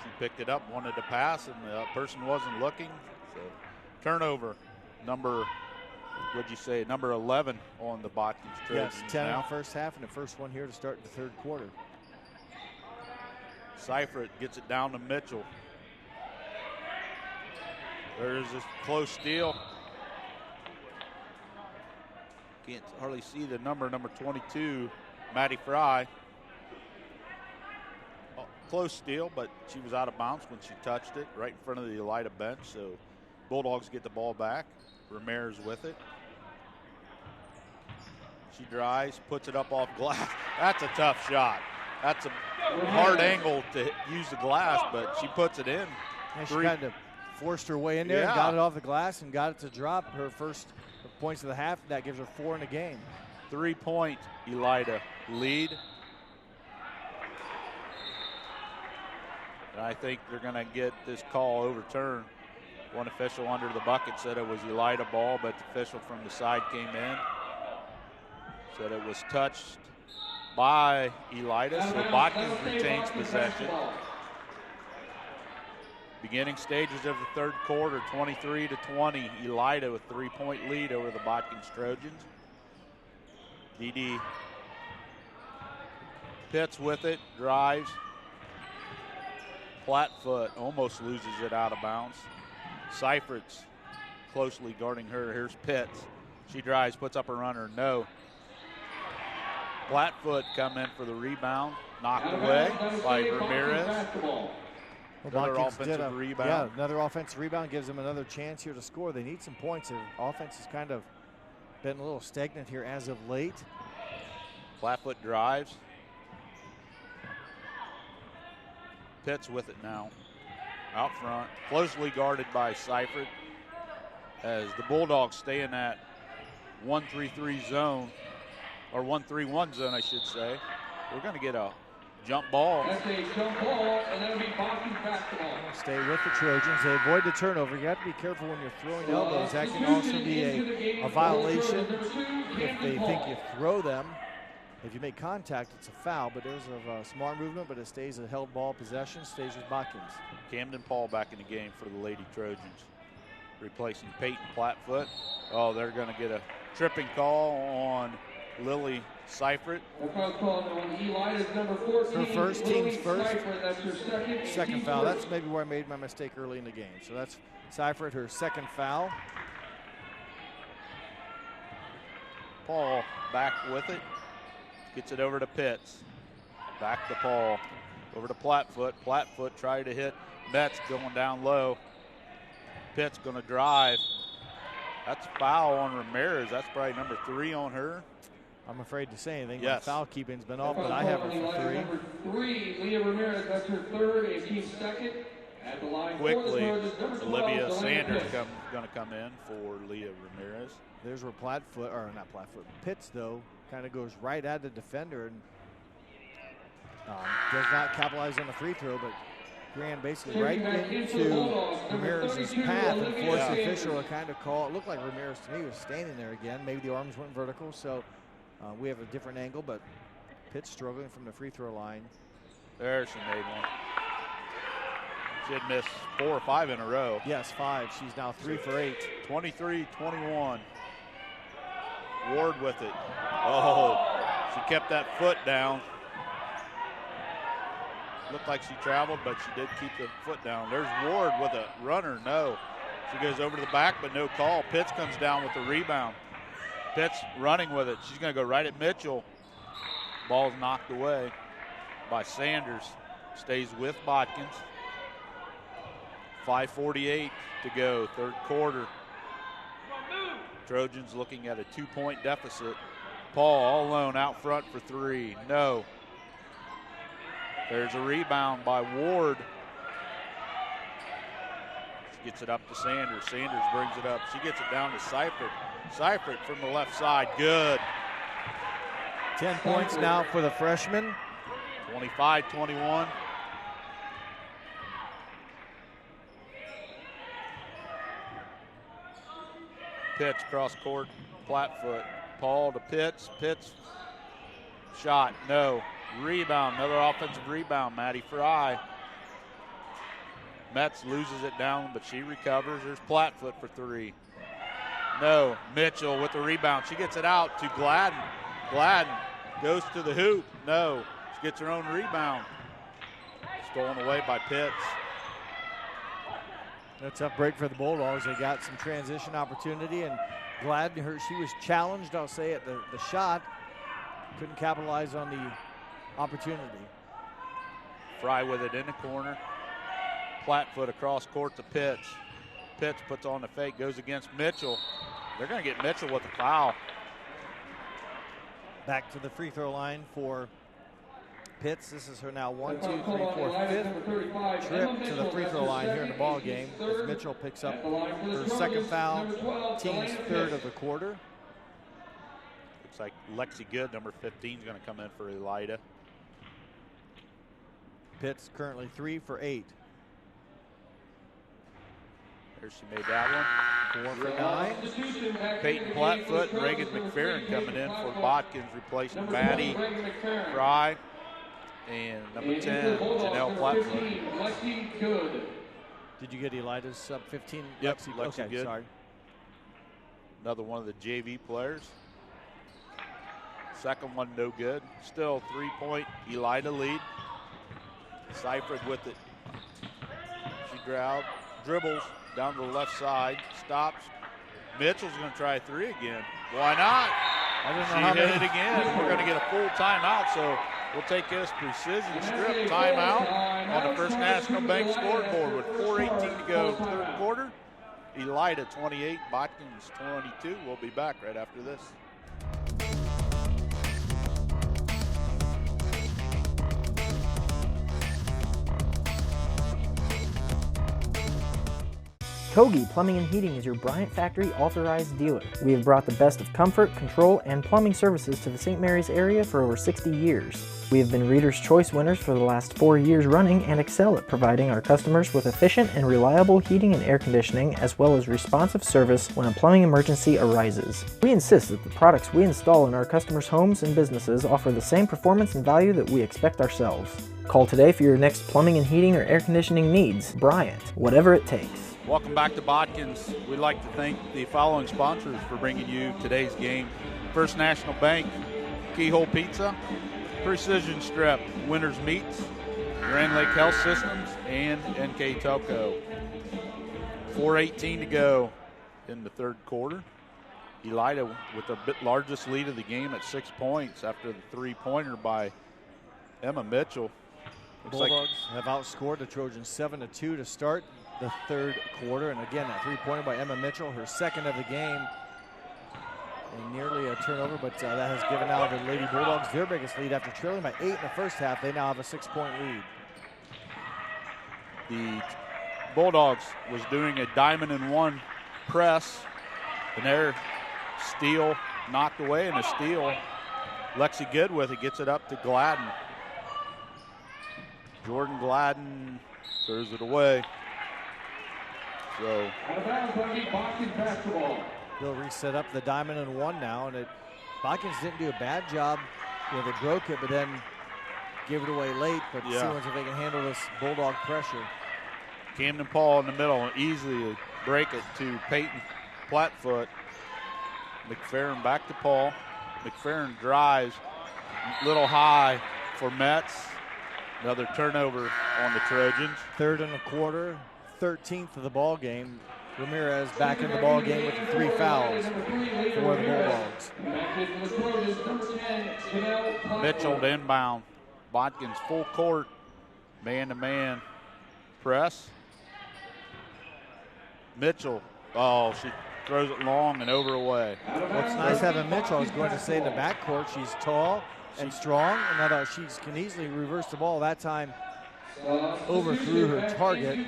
She picked it up, wanted to pass, and the person wasn't looking. So turnover, number 11 on the Botkins Trojans. Yes, 10 in the first half, and the first one here to start the third quarter. Seifert gets it down to Mitchell. There's a close steal. Can't hardly see the number 22, Maddie Fry. Oh, close steal, but she was out of bounds when she touched it right in front of the Elida bench. So Bulldogs get the ball back. Ramirez with it. She drives, puts it up off glass. That's a tough shot. That's a hard angle to use the glass, but she puts it in. And she kind of forced her way in there and got it off the glass and got it to drop her first points of the half. That gives her 4 in the game. 3-point Elida lead. And I think they're going to get this call overturned. One official under the bucket said it was Elida ball, but the official from the side came in. Said it was touched by Elida, so Botkins retains possession. Beginning stages of the third quarter, 23-20. Elida with 3-point lead over the Botkins Trojans. Dee Pitts with it, drives. Flatfoot almost loses it out of bounds. Seifert's closely guarding her. Here's Pitts. She drives, puts up a runner, no. Flatfoot come in for the rebound, knocked away by Ramirez. Another offensive rebound. Yeah, another offensive rebound gives them another chance here to score. They need some points. Their offense has kind of been a little stagnant here as of late. Flatfoot drives. Pitts with it now. Out front, closely guarded by Seifert as the Bulldogs stay in that 1-3-3 zone, or 1-3-1 zone, I should say. We're going to get a jump ball. That's a jump ball, and that'll be Botkins basketball. Stay with the Trojans. They avoid the turnover. You have to be careful when you're throwing elbows. That can also be a violation if they think you throw them. If you make contact, it's a foul, but there's a smart movement, but it stays a held ball possession, stays with Botkins. Camden Paul back in the game for the Lady Trojans, replacing Peyton Flatfoot. Oh, they're going to get a tripping call on Lily Seifert. Her first, team's first. Second foul. That's maybe where I made my mistake early in the game. So that's Seifert, her second foul. Paul back with it. Gets it over to Pitts. Back to Paul. Over to Flatfoot. Flatfoot tried to hit Metz going down low. Pitts going to drive. That's foul on Ramirez. That's probably number 3 on her. I'm afraid to say anything. Yes. Foul keeping's been off, but I have her for 3. Number 3, Leah Ramirez. That's her third and team second. At the line quickly, Olivia Sanders going to come in for Leah Ramirez. There's where Pitts, though, kind of goes right at the defender and does not capitalize on the free throw, but ran basically right into Ramirez's path and forced the official to kind of call. It looked like Ramirez to me was standing there again. Maybe the arms went vertical, so we have a different angle, but Pitts struggling from the free throw line. There she made one. She had missed 4 or 5 in a row. Yes, 5. She's now 3 for 8. 23-21. Ward with it. Oh, she kept that foot down. Looked like she traveled, but she did keep the foot down. There's Ward with a runner, no. She goes over to the back, but no call. Pitts comes down with the rebound. Pitts running with it. She's going to go right at Mitchell. Ball's knocked away by Sanders. Stays with Botkins. 5:48 to go, third quarter. Trojans looking at a 2-point deficit. Paul all alone out front for 3. No. There's a rebound by Ward. She gets it up to Sanders. Sanders brings it up. She gets it down to Seifert. Seifert from the left side. Good. 10 points now for the freshman. 25-21. Pitch cross court, flat foot. Paul to Pitts. Pitts shot, no. Rebound, another offensive rebound. Maddie Fry. Metz loses it down, but she recovers. There's Plattfoot for three. No. Mitchell with the rebound. She gets it out to Gladden. Gladden goes to the hoop. No. She gets her own rebound. Stolen away by Pitts. A tough break for the Bulldogs. They got some transition opportunity, and Gladden, she was challenged, I'll say, at the shot. Couldn't capitalize on the opportunity. Fry with it in the corner. Plattfoot across court to Pitts. Pitts puts on the fake, goes against Mitchell. They're going to get Mitchell with a foul. Back to the free throw line for Pitts. This is her now 1, 2, 3, 4, 5th trip to the free throw line here in the ball game. As Mitchell picks up her second foul, team's third of the quarter. Looks like Lexi Good, number 15, is going to come in for Elida. Pitts currently 3 for 8. There she made that one. 4 for 9. Peyton Plattfoot and Reagan McFerrin coming in for Botkins, replacing Maddie Fry and number 10, Janelle Plattfoot. Did you get Elida's sub 15? Yep, Lexi, Lexi okay, Good. Sorry. Another one of the JV players. Second one no good. Still 3-point Elida lead. Seifert with it. She dribbles down to the left side, stops. Mitchell's going to try a three again. Why not? She hit it again. We're going to get a full timeout, so we'll take this precision strip timeout on the First National Bank scoreboard with 4:18 to go third quarter. Elida 28, Botkins 22. We'll be back right after this. Kogi Plumbing and Heating is your Bryant Factory authorized dealer. We have brought the best of comfort, control, and plumbing services to the St. Mary's area for over 60 years. We have been Reader's Choice winners for the last 4 years running and excel at providing our customers with efficient and reliable heating and air conditioning, as well as responsive service when a plumbing emergency arises. We insist that the products we install in our customers' homes and businesses offer the same performance and value that we expect ourselves. Call today for your next plumbing and heating or air conditioning needs. Bryant, whatever it takes. Welcome back to Botkins. We'd like to thank the following sponsors for bringing you today's game. First National Bank, Keyhole Pizza, Precision Strip, Winners Meats, Grand Lake Health Systems, and NK Telco. 4:18 to go in the third quarter. Elida with the largest lead of the game at 6 points after the three-pointer by Emma Mitchell. The Bulldogs have outscored the Trojans 7-2 to start the third quarter. And again, that three-pointer by Emma Mitchell, her second of the game. And nearly a turnover, but that has given now the Lady Bulldogs their biggest lead after trailing by 8 in the first half. They now have a 6-point lead. The Bulldogs was doing a diamond-and-one press, and their steal knocked away, and a steal. Lexi Good with it, gets it up to Gladden. Jordan Gladden throws it away. So they'll reset up the diamond and one now, and Botkins didn't do a bad job. They broke it, but then gave it away late. But see if they can handle this Bulldog pressure. Camden Paul in the middle, and easily break it to Peyton Plattfoot. McFerrin back to Paul. McFerrin drives, little high for Metz. Another turnover on the Trojans. Third in the quarter, 13th of the ball game. Ramirez back in the ball game with the 3 fouls for the Bulldogs. Mitchell to inbound. Botkins full court, man-to-man press. Mitchell, she throws it long and over away. What's nice having Mitchell, I was going to say in the backcourt, she's tall and strong, and she can easily reverse the ball. That time overthrew her target.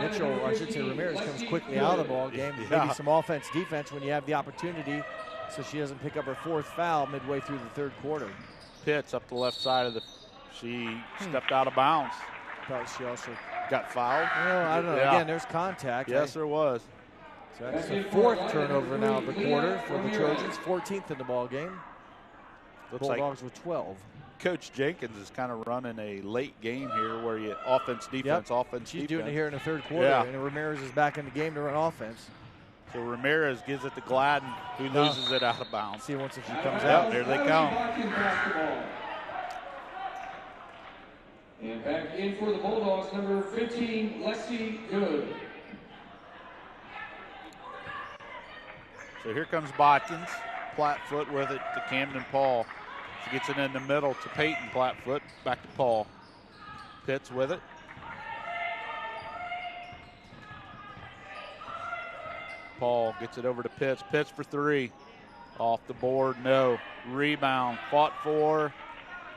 Mitchell, or I should say Ramirez, comes quickly out of the ball game. Maybe some offense, defense when you have the opportunity, so she doesn't pick up her 4th foul midway through the third quarter. Pitts up the left side of she stepped out of bounds. Thought she also got fouled. Well, I don't know. Again, there's contact. Yes, there was. So that's the 4th turnover now of the quarter for the Trojans, 14th in the ball game. Looks Bulldogs with 12. Coach Jenkins is kind of running a late game here where you offense, defense, offense, She's defense. doing it here in the 3rd quarter, and Ramirez is back in the game to run offense. So Ramirez gives it to Gladden, who loses it out of bounds. See once if she comes out. There they come. And back in for the Bulldogs, number 15, Lexi Good. So here comes Botkins, Plattfoot with it to Camden Paul. She gets it in the middle to Peyton Plattfoot, back to Paul. Pitts with it. Paul gets it over to Pitts. Pitts for 3. Off the board, no. Rebound, fought for,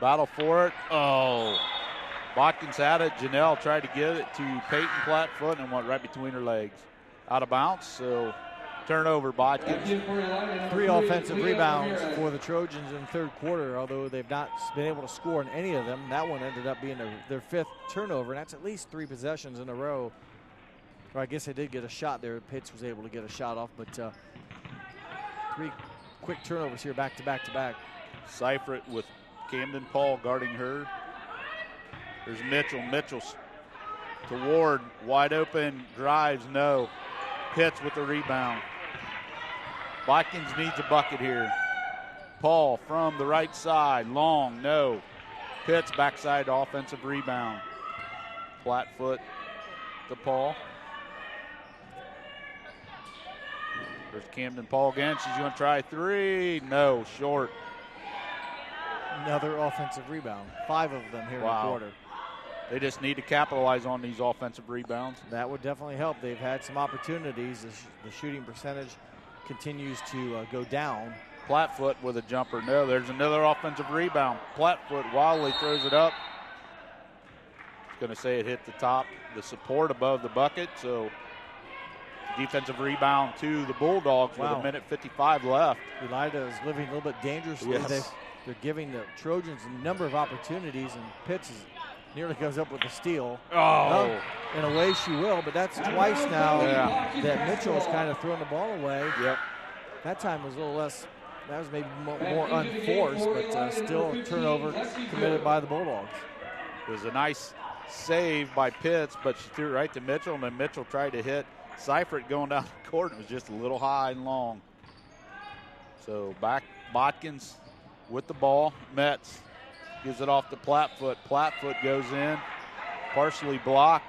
battle for it. Oh, Botkins had it. Janelle tried to get it to Peyton Plattfoot and went right between her legs. Out of bounds, so turnover, Botkins. 3 offensive rebounds for the Trojans in the 3rd quarter, although they've not been able to score in any of them. That one ended up being their 5th turnover, and that's at least 3 possessions in a row. Or I guess they did get a shot there. Pitts was able to get a shot off, but 3 quick turnovers here back to back to back. Seifert with Camden Paul guarding her. There's Mitchell. Mitchell's to Ward. Wide open, drives, no. Pitts with the rebound. Botkins needs a bucket here. Paul from the right side, long, no. Pitts backside offensive rebound. Plattfoot to Paul. There's Camden Paul again. She's going to try 3. No, short. Another offensive rebound. 5 of them here in the quarter. They just need to capitalize on these offensive rebounds. That would definitely help. They've had some opportunities. The shooting percentage continues to go down. Plattfoot with a jumper. No, there's another offensive rebound. Plattfoot wildly throws it up. It's going to say it hit the top, the support above the bucket. So defensive rebound to the Bulldogs with 1:55 left. Elida is living a little bit dangerously. Yes. They're giving the Trojans a number of opportunities, and Pitts nearly goes up with a steal. Oh. In a way she will, but that's twice now that Mitchell's kind of thrown the ball away. Yep. That time was a little less, that was maybe more unforced, but still a turnover committed by the Bulldogs. It was a nice save by Pitts, but she threw it right to Mitchell, and then Mitchell tried to hit Seifert going down the court. It was just a little high and long. So back Botkins with the ball. Metz gives it off to Plattfoot. Plattfoot goes in, partially blocked.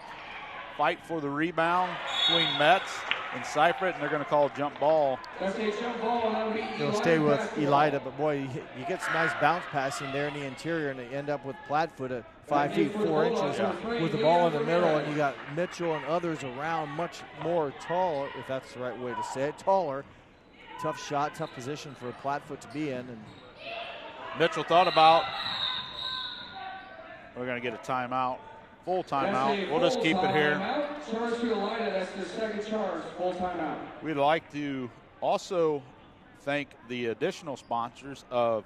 Fight for the rebound between Metz and Seifert, and they're going to call a jump ball. They'll stay with Elida, but boy, you get some nice bounce passing there in the interior, and they end up with Plattfoot at 5 feet 4 inches with the ball in the middle, and you got Mitchell and others around, much more taller, if that's the right way to say it, taller. Tough shot, tough position for Plattfoot to be in. And Mitchell thought about, we're going to get a timeout. Full timeout. We'll just keep it here. Charge to Elida, that's the second charge, full timeout. We'd like to also thank the additional sponsors of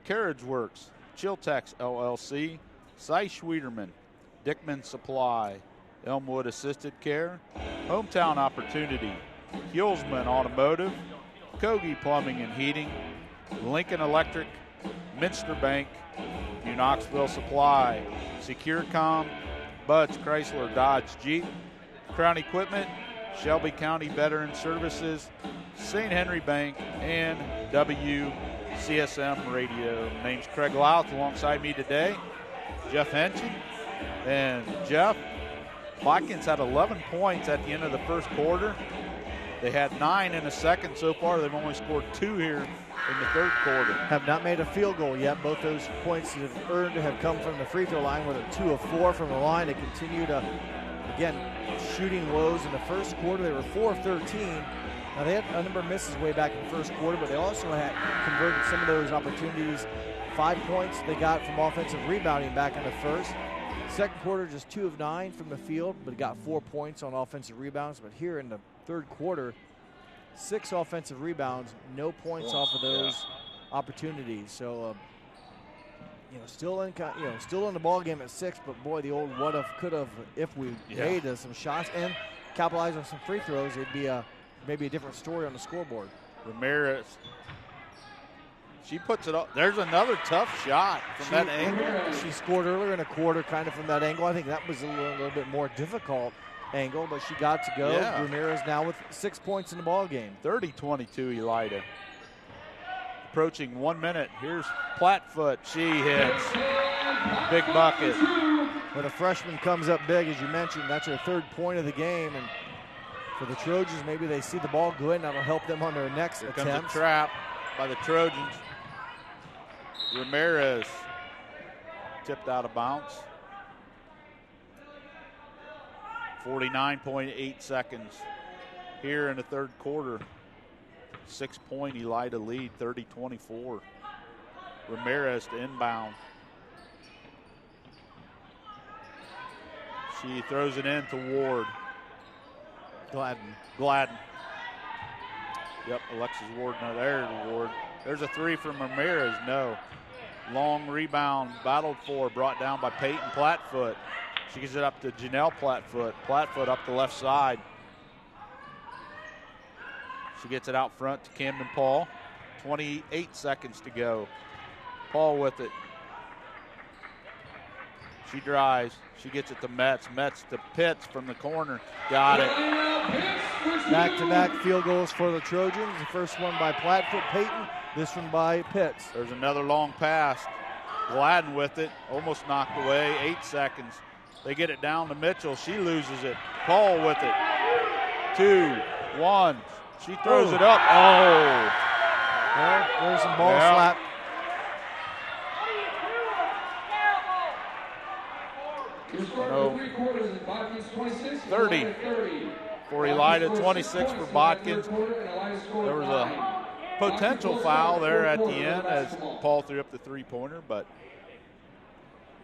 Carriage Works, Chiltex LLC, Cy Schwederman, Dickman Supply, Elmwood Assisted Care, Hometown Opportunity, Hulsman Automotive, Kogi Plumbing and Heating, Lincoln Electric, Minster Bank, New Knoxville Supply, SecureCom, Bud's Chrysler Dodge Jeep, Crown Equipment, Shelby County Veteran Services, St. Henry Bank, and WCSM Radio. My name's Craig Louth. Alongside me today, Jeff Henson. And Jeff, Botkins had 11 points at the end of the first quarter. They had 9 in the second so far. They've only scored 2 here in the third quarter. Have not made a field goal yet. Both those points that have earned have come from the free throw line, with a 2 of 4 from the line. They continue to, again, shooting lows in the first quarter. They were 4 of 13. Now, they had a number of misses way back in the first quarter, but they also had converted some of those opportunities. 5 points they got from offensive rebounding back in the first. Second quarter, just 2 of 9 from the field, but got 4 points on offensive rebounds. But here in the third quarter, 6 offensive rebounds, no points off of those opportunities. So, still in the ball game at 6. But boy, the old what if, could have, if we made some shots and capitalized on some free throws, it'd be a maybe a different story on the scoreboard. Ramirez. She puts it up. There's another tough shot from that angle. She scored earlier in a quarter kind of from that angle. I think that was a little bit more difficult angle, but she got to go. Yeah. Ramirez now with 6 points in the ball game. 30-22 Elida. Approaching 1 minute. Here's Plattfoot. She hits. Big bucket. When a freshman comes up big, as you mentioned, that's her 3rd point of the game. And for the Trojans, maybe they see the ball go in. That'll help them on their next Here attempt. comes a trap by the Trojans. Ramirez tipped out of bounds. 49.8 seconds here in the 3rd quarter. 6-point Elida lead, 30-24. Ramirez to inbound. She throws it in to Ward. Gladden. Yep, Alexis Ward. No, there's Ward. There's a 3 from Ramirez. No. Long rebound, battled for, brought down by Peyton Plattfoot. She gets it up to Janelle Plattfoot. Plattfoot up the left side. She gets it out front to Camden Paul. 28 seconds to go. Paul with it. She drives. She gets it to Metz. Metz to Pitts from the corner. Got it. Back-to-back field goals for the Trojans. The first one by Plattfoot Peyton. This one by Pitts. There's another long pass. Gladden with it. Almost knocked away. 8 seconds. They get it down to Mitchell. She loses it. Paul with it. 2, 1. She throws it up. Oh. Well, there's some ball slap. No. 30 for Elida, 26 for Botkins. There was a potential foul there at the end as Paul threw up the 3-pointer, but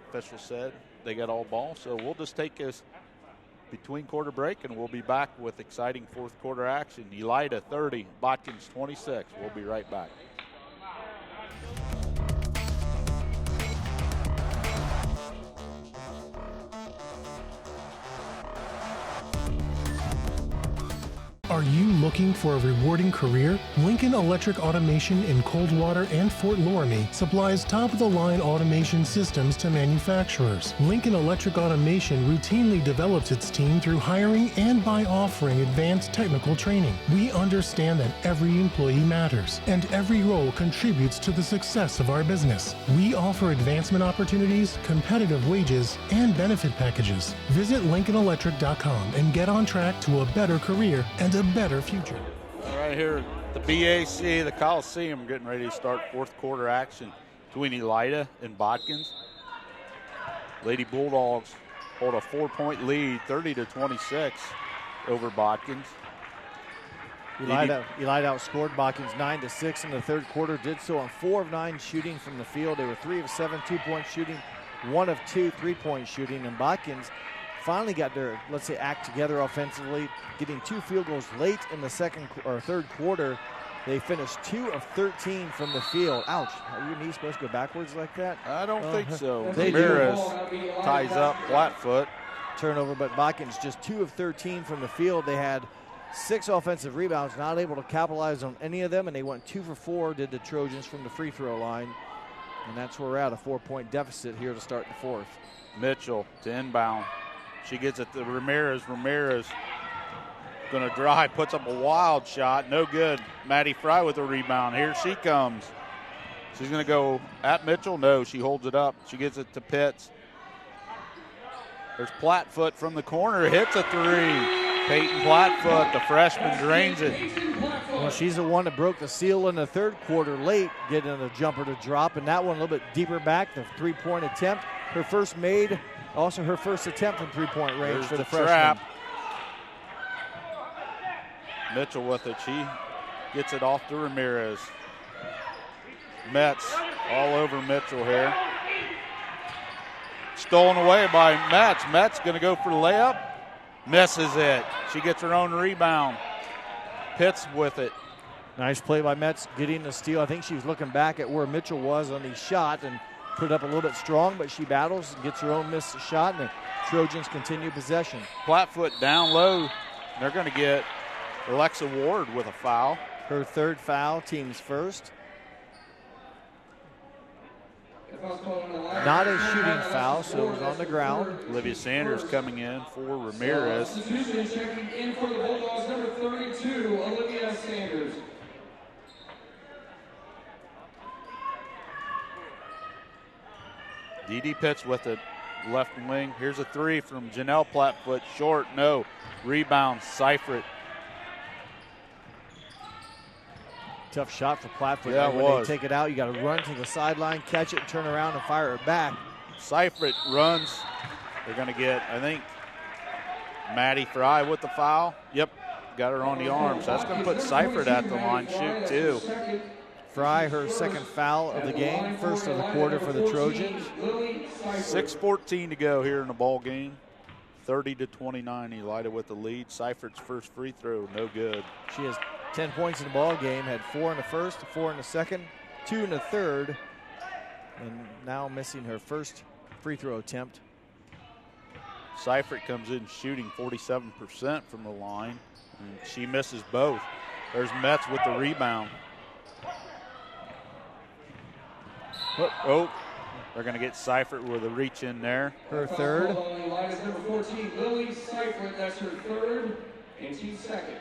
official said they got all ball. So we'll just take this between quarter break, and we'll be back with exciting 4th quarter action. Elida 30, Botkins 26. We'll be right back. Are you looking for a rewarding career? Lincoln Electric Automation in Coldwater and Fort Loramie supplies top-of-the-line automation systems to manufacturers. Lincoln Electric Automation routinely develops its team through hiring and by offering advanced technical training. We understand that every employee matters, and every role contributes to the success of our business. We offer advancement opportunities, competitive wages, and benefit packages. Visit LincolnElectric.com and get on track to a better career and a better future. All right, here at the BAC, the Coliseum, getting ready to start 4th quarter action between Elida and Botkins. Lady Bulldogs hold a 4-point lead, 30-26 over Botkins. Elida outscored Botkins 9-6 in the 3rd quarter. Did so on 4 of 9 shooting from the field. They were 3 of 7 2-point shooting, 1 of 2 3-point shooting, and Botkins finally got their, let's say, act together offensively, getting 2 field goals late in the 3rd quarter. They finished 2 of 13 from the field. Ouch! Are your knees supposed to go backwards like that? I don't think so. Ramirez ties up Plattfoot. Turnover, but Botkins just 2 of 13 from the field. They had 6 offensive rebounds, not able to capitalize on any of them, and they went 2 for 4, did the Trojans from the free throw line. And that's where we're at, a 4-point deficit here to start the 4th. Mitchell to inbound. She gets it to Ramirez. Ramirez going to drive, puts up a wild shot. No good. Maddie Fry with a rebound. Here she comes. She's going to go at Mitchell. No, she holds it up. She gets it to Pitts. There's Plattfoot from the corner. Hits a 3. Peyton Plattfoot, the freshman, drains it. Well, she's the one that broke the seal in the 3rd quarter late, getting a jumper to drop, and that one a little bit deeper back, the 3-point attempt. Her first made, also her first attempt from 3-point range. There's for the freshman. Trap. Mitchell with it. She gets it off to Ramirez. Metz all over Mitchell here. Stolen away by Metz. Metz going to go for the layup. Misses it. She gets her own rebound. Pitts with it. Nice play by Metz getting the steal. I think she was looking back at where Mitchell was on the shot and put it up a little bit strong, but she battles and gets her own missed shot, and the Trojans continue possession. Plattfoot down low. They're going to get Alexa Ward with a foul. Her third foul, team's first. Not a shooting foul, so it was on the ground. Olivia Sanders coming in for Ramirez. Substitution checking in for the Bulldogs, number 32, Olivia Sanders. Dee Pitts with it, left wing. Here's a three from Janelle Plattfoot, short, no. Rebound, Seifert. Tough shot for Plattfoot. Yeah, it when was. they take it out, you got to run to the sideline, catch it, turn around, and fire it back. Seifert runs. They're going to get, I think, Maddie Fry with the foul. Yep, got her on the arm. So that's going to put Seifert at the line, shoot two. Fry, her second foul of the game, first of the quarter for the Trojans. 6:14 to go here in the ball game. 30-29, Elida with the lead. Seifert's first free throw, no good. She has 10 points in the ball game, had 4 in the first, 4 in the second, 2 in the third, and now missing her first free throw attempt. Seifert comes in shooting 47% from the line, and she misses both. There's Metz with the rebound. Oh, they're going to get Seifert with a reach in there. Her third. Number 14, Lily Seifert, that's her third, and team's second.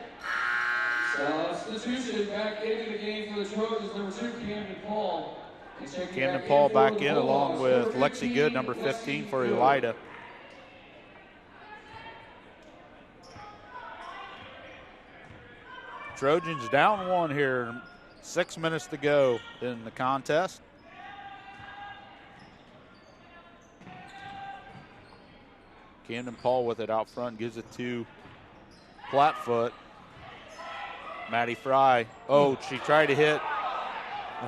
Substitution back into the game for the Trojans, number 2, Camden Paul. Camden Paul back in along with Lexi Good, number 15 for Elida. Trojans down 1 here, 6 minutes to go in the contest. Camden Paul with it out front, gives it to Plattfoot. Maddie Fry. Oh, she tried to hit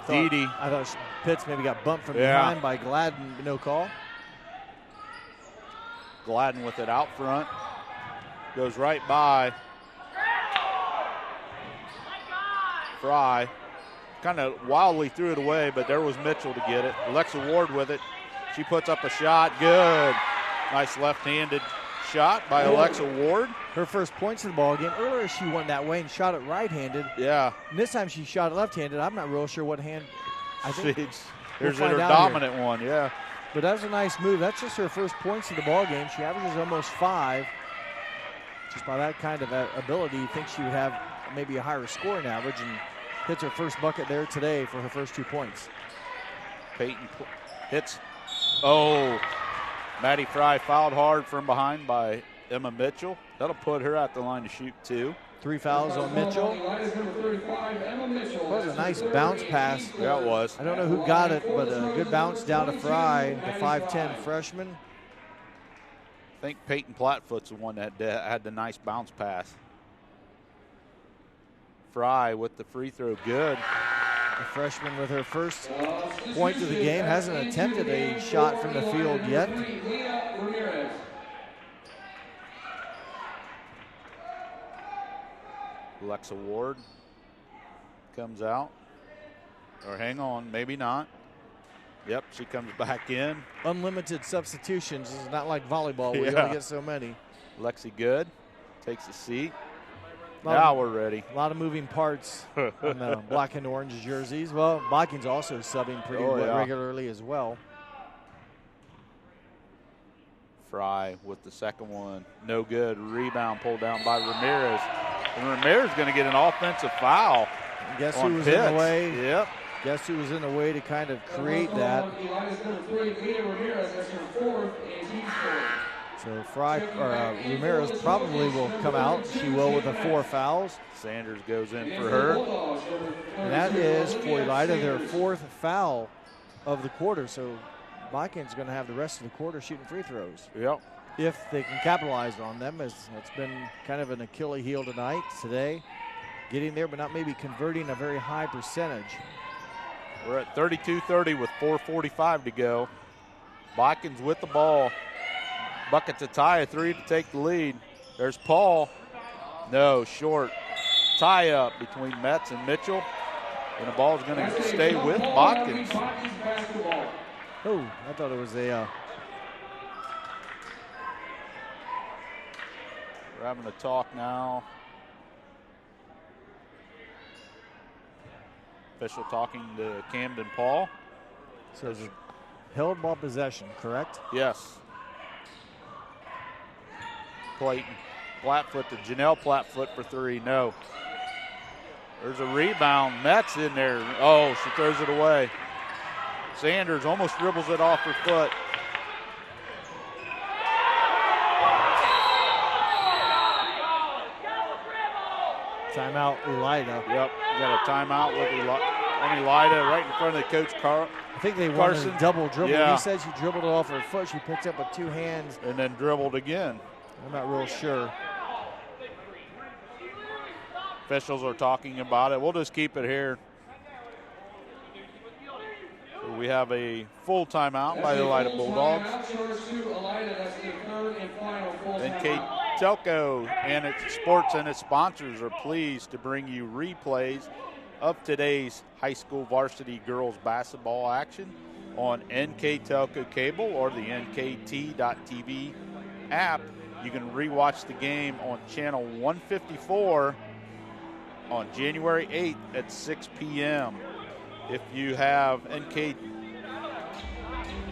Dee. I thought Pitts maybe got bumped from behind by Gladden, no call. Gladden with it out front. Goes right by Fry. Kind of wildly threw it away, but there was Mitchell to get it. Alexa Ward with it. She puts up a shot. Good. Nice left-handed shot by Alexa Ward. Her first points in the ball game. Earlier she went that way and shot it right-handed. Yeah. And this time she shot it left-handed. I'm not real sure what hand. I think There's her dominant one, yeah. But that was a nice move. That's just her first points in the ball game. She averages almost 5. Just by that kind of ability, you think she would have maybe a higher scoring average, and hits her first bucket there today for her first 2 points. Peyton hits. Oh, Maddie Fry fouled hard from behind by Emma Mitchell. That'll put her at the line to shoot 2. 3 fouls on Mitchell. That was a nice bounce pass. Yeah, it was. I don't know who got it, but a good bounce down to Fry, the 5'10 freshman. I think Peyton Plattfoot's the one that had the nice bounce pass. Fry with the free throw, good. The freshman with her first point of the game, hasn't attempted a shot from the field yet. Alexa Ward comes out. Or hang on, maybe not. Yep, she comes back in. Unlimited substitutions. This is not like volleyball where you only get so many. Lexi Good takes a seat. Now we're ready. A lot of moving parts on the black and orange jerseys. Well, Botkins also subbing pretty regularly as well. Fry with the second one. No good. Rebound pulled down by Ramirez. And Ramirez going to get an offensive foul. And guess who was in the way? Yep. Guess who was in the way to kind of create that? So Ramirez probably will come out. She will with the 4 fouls. Sanders goes in for her. And that is for Elida their 4th foul of the quarter. So Botkins going to have the rest of the quarter shooting free throws. Yep. If they can capitalize on them, as it's been kind of an Achilles heel today. Getting there, but not maybe converting a very high percentage. We're at 32-30 with 4:45 to go. Botkins with the ball. Bucket to tie, a 3 to take the lead. There's Paul. No, short. Tie up between Metz and Mitchell. And the ball's going to stay with Botkins. Oh, I thought it was a... We're having a talk now. Official talking to Camden Paul. So it's held ball possession, correct? Yes. Clayton Plattfoot to Janelle Plattfoot for 3. No. There's a rebound. Metz in there. Oh, she throws it away. Sanders almost dribbles it off her foot. Timeout, Elida. Yep, got a timeout with Elida right in front of the coach, Carl. I think they wanted a double dribble. Yeah. He said she dribbled it off her foot. She picked up with 2 hands. And then dribbled again. I'm not real sure. Officials are talking about it. We'll just keep it here. So we have a full timeout by the Elida Bulldogs. NK Telco and its sports and its sponsors are pleased to bring you replays of today's high school varsity girls basketball action on NK Telco cable or the NKT.TV app. You can rewatch the game on channel 154 on January 8th at 6 p.m. If you have NK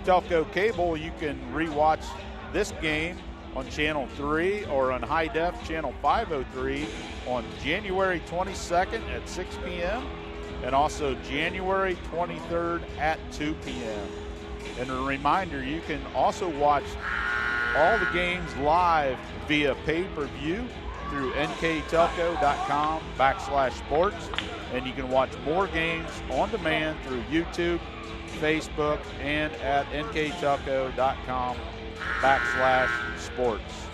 Telco cable, you can rewatch this game on channel 3 or on high def channel 503 on January 22nd at 6 p.m. and also January 23rd at 2 p.m. And a reminder, you can also watch all the games live via pay-per-view through nktelco.com/sports, and you can watch more games on demand through YouTube, Facebook, and at nktelco.com/sports.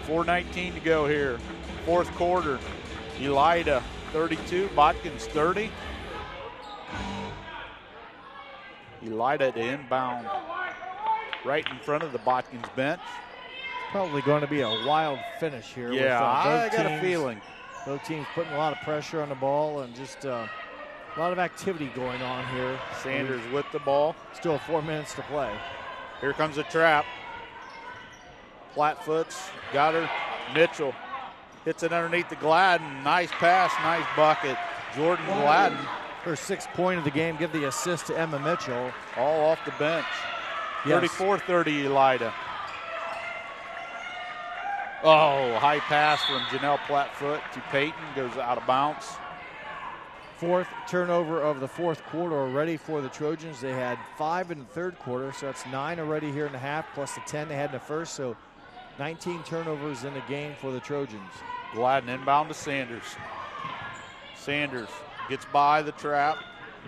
4:19 to go here. Fourth quarter. Elida 32, Botkins 30. Elida to inbound right in front of the Botkins bench. Probably going to be a wild finish here. Yeah, I got a feeling. Both teams putting a lot of pressure on the ball and just a lot of activity going on here. Sanders with the ball. Still 4 minutes to play. Here comes a trap. Plattfoot's got her. Mitchell hits it underneath the Gladden. Nice pass, nice bucket. Jordan Gladden. Her 6th point of the game. Give the assist to Emma Mitchell. All off the bench. Yes. 34-30 Elida. Oh, high pass from Janelle Plattfoot to Peyton. Goes out of bounds. 4th turnover of the 4th quarter already for the Trojans. They had 5 in the 3rd quarter, so that's 9 already here in the half, plus the 10 they had in the first. So 19 turnovers in the game for the Trojans. Gladden inbound to Sanders. Sanders gets by the trap.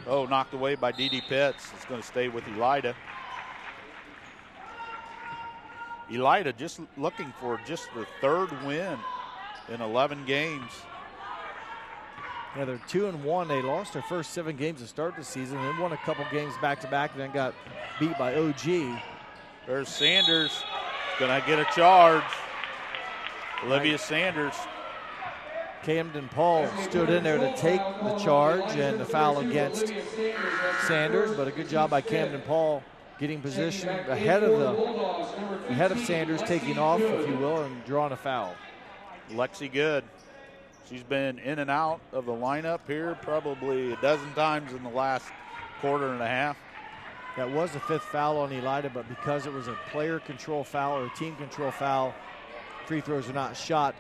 Oh, knocked away by Dee Pitts. It's going to stay with Elida. Elida just looking for just the 3rd win in 11 games. Yeah, they're 2-1. They lost their first 7 games to start the season. They won a couple games back-to-back, then got beat by OG. There's Sanders. Going to get a charge. Olivia Sanders. Camden Paul stood in there to take the charge and the foul against Sanders, but a good job by Camden Paul getting position ahead of Sanders, taking off, if you will, and drawing a foul. Lexi Good. She's been in and out of the lineup here probably a dozen times in the last quarter and a half. That was the 5th foul on Elida, but because it was a player control foul or a team control foul, free throws are not shot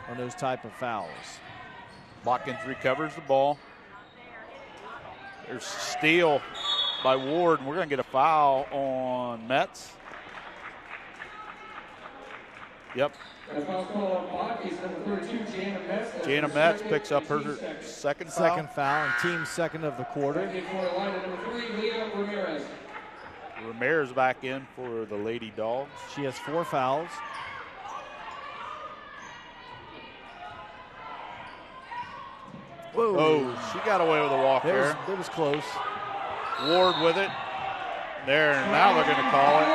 on those type of fouls. Botkins recovers the ball. There's steal by Ward, and we're going to get a foul on Metz. Yep. Jana Metz picks up her second foul. Second foul, and team 2nd of the quarter. Ramirez back in for the Lady Dogs. She has 4 fouls. Whoa. Oh, she got away with a walk there. It was close. Ward with it. There, now they're going to call it.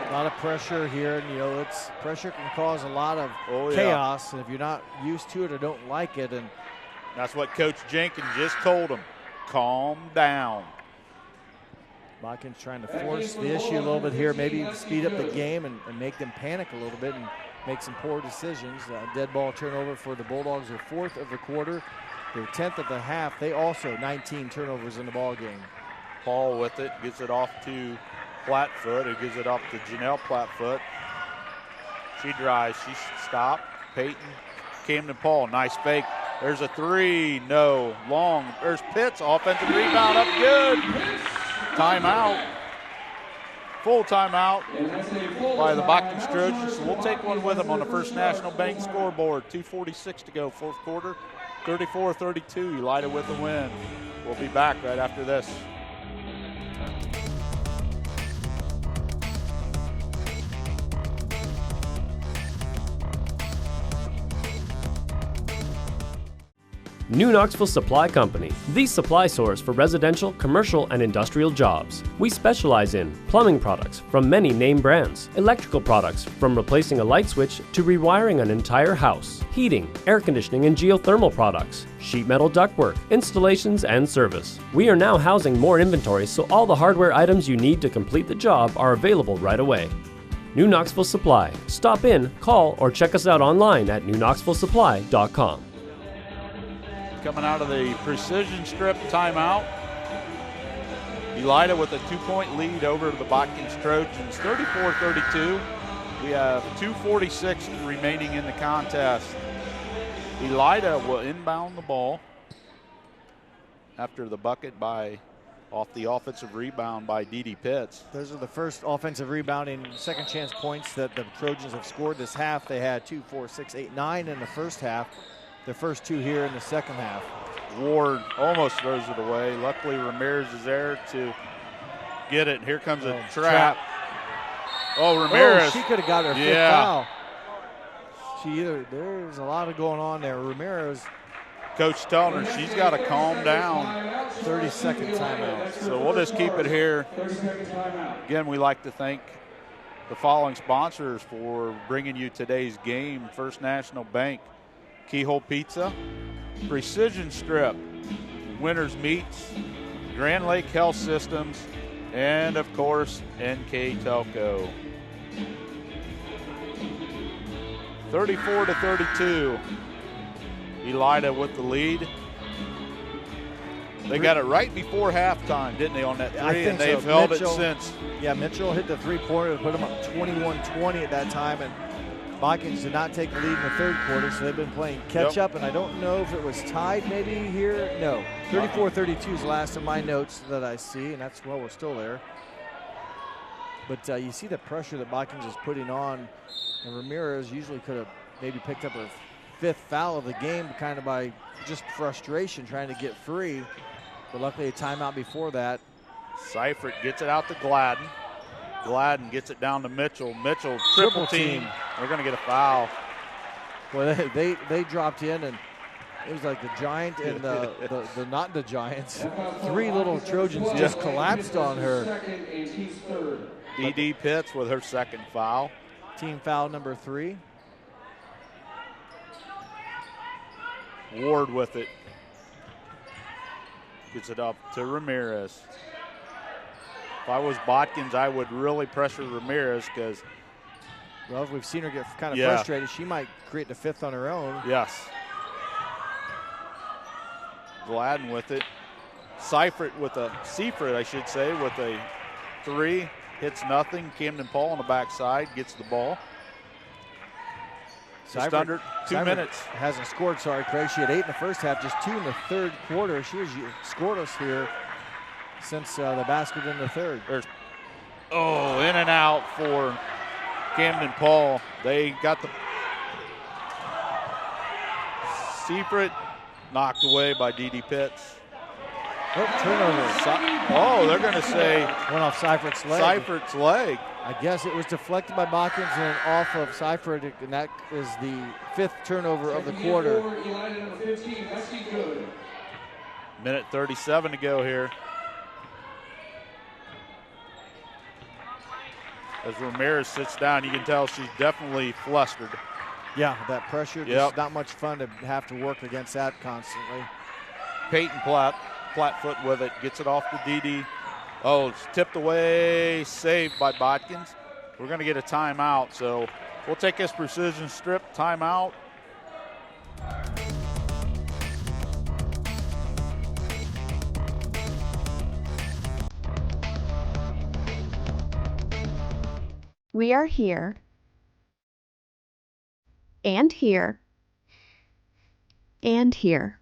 A lot of pressure here, and pressure can cause a lot of chaos, and if you're not used to it or don't like it, and that's what Coach Jenkins just told them. Calm down. Botkins trying to force the issue a little bit here, maybe speed up the game and make them panic a little bit and make some poor decisions. Dead ball turnover for the Bulldogs, their 4th of the quarter. their 10th of the half. They also 19 turnovers in the ball game. Paul with it, gets it off to Flatfoot, who gives it off to Janelle Flatfoot. She drives, she stopped. Peyton, Camden Paul, nice fake. There's a three, no, long. There's Pitts, offensive rebound up good. Timeout. Full timeout by the Botkins Trojans. So we'll take one with them on the First National Bank scoreboard. 2:46 to go, fourth quarter. 34-32, Elida with the win. We'll be back right after this. New Knoxville Supply Company, the supply source for residential, commercial, and industrial jobs. We specialize in plumbing products from many name brands, electrical products from replacing a light switch to rewiring an entire house, heating, air conditioning, and geothermal products, sheet metal ductwork, installations, and service. We are now housing more inventory, so all the hardware items you need to complete the job are available right away. New Knoxville Supply. Stop in, call, or check us out online at newknoxvillesupply.com. Coming out of the precision strip timeout. Elida with a 2-point lead over the Botkins Trojans, 34-32. We have 2:46 remaining in the contest. Elida will inbound the ball after the bucket off the offensive rebound by Dee Pitts. Those are the first offensive rebounding second chance points that the Trojans have scored this half. They had 2, 4, 6, 8, 9 in the first half. The first two here in the second half. Ward almost throws it away. Luckily, Ramirez is there to get it. Here comes a trap. Oh, Ramirez. Oh, she could have got her fifth foul. There's a lot of going on there. Ramirez. Coach telling her she's got to calm down. 30-second timeout. So we'll just keep it here. Again, we like to thank the following sponsors for bringing you today's game. First National Bank, Keyhole Pizza, Precision Strip, Winners Meats, Grand Lake Health Systems, and of course, NK Telco. 34-32. Elida with the lead. They got it right before halftime, didn't they, on that three? I think and they've so. held Mitchell, it since. Yeah, Mitchell hit the three-pointer to put them up 21-20 at that time, and Botkins did not take the lead in the third quarter, so they've been playing catch-up, and I don't know if it was tied maybe here. No, 34-32 is the last of my notes that I see, and that's, well, we're still there. But you see the pressure that Botkins is putting on, and Ramirez usually could have maybe picked up her fifth foul of the game kind of by just frustration trying to get free, but luckily a timeout before that. Seifert gets it out to Gladden. Gladden gets it down to Mitchell. Mitchell triple team. They're going to get a foul. Well, they dropped in, and it was like the Giant and the not the Giants. Three little Trojans just collapsed on her. Dee Pitts with her second foul. Team foul number 3. Ward with it. Gets it up to Ramirez. If I was Botkins, I would really pressure Ramirez because, well, we've seen her get kind of frustrated. She might create the fifth on her own. Yes. Gladden with it. Seifert, I should say, with a 3. Hits nothing. Camden Paul on the backside gets the ball. Just under 2 minutes. Hasn't scored, Craig. She had 8 in the first half, just 2 in the third quarter. She was scoreless here since the basket in the third. In and out for Camden Paul. They got the Seifert knocked away by Dee Pitts. Turnover. They're going to say went off Seifert's leg. Seifert's leg. I guess it was deflected by Botkins and off of Seifert, and that is the 5th turnover of the quarter. Minute 37 to go here. As Ramirez sits down, you can tell she's definitely flustered. Yeah, that pressure, it's not much fun to have to work against that constantly. Peyton Flatfoot with it, gets it off to Dee. It's tipped away, saved by Botkins. We're going to get a timeout, so we'll take this precision strip timeout. We are here and here and here.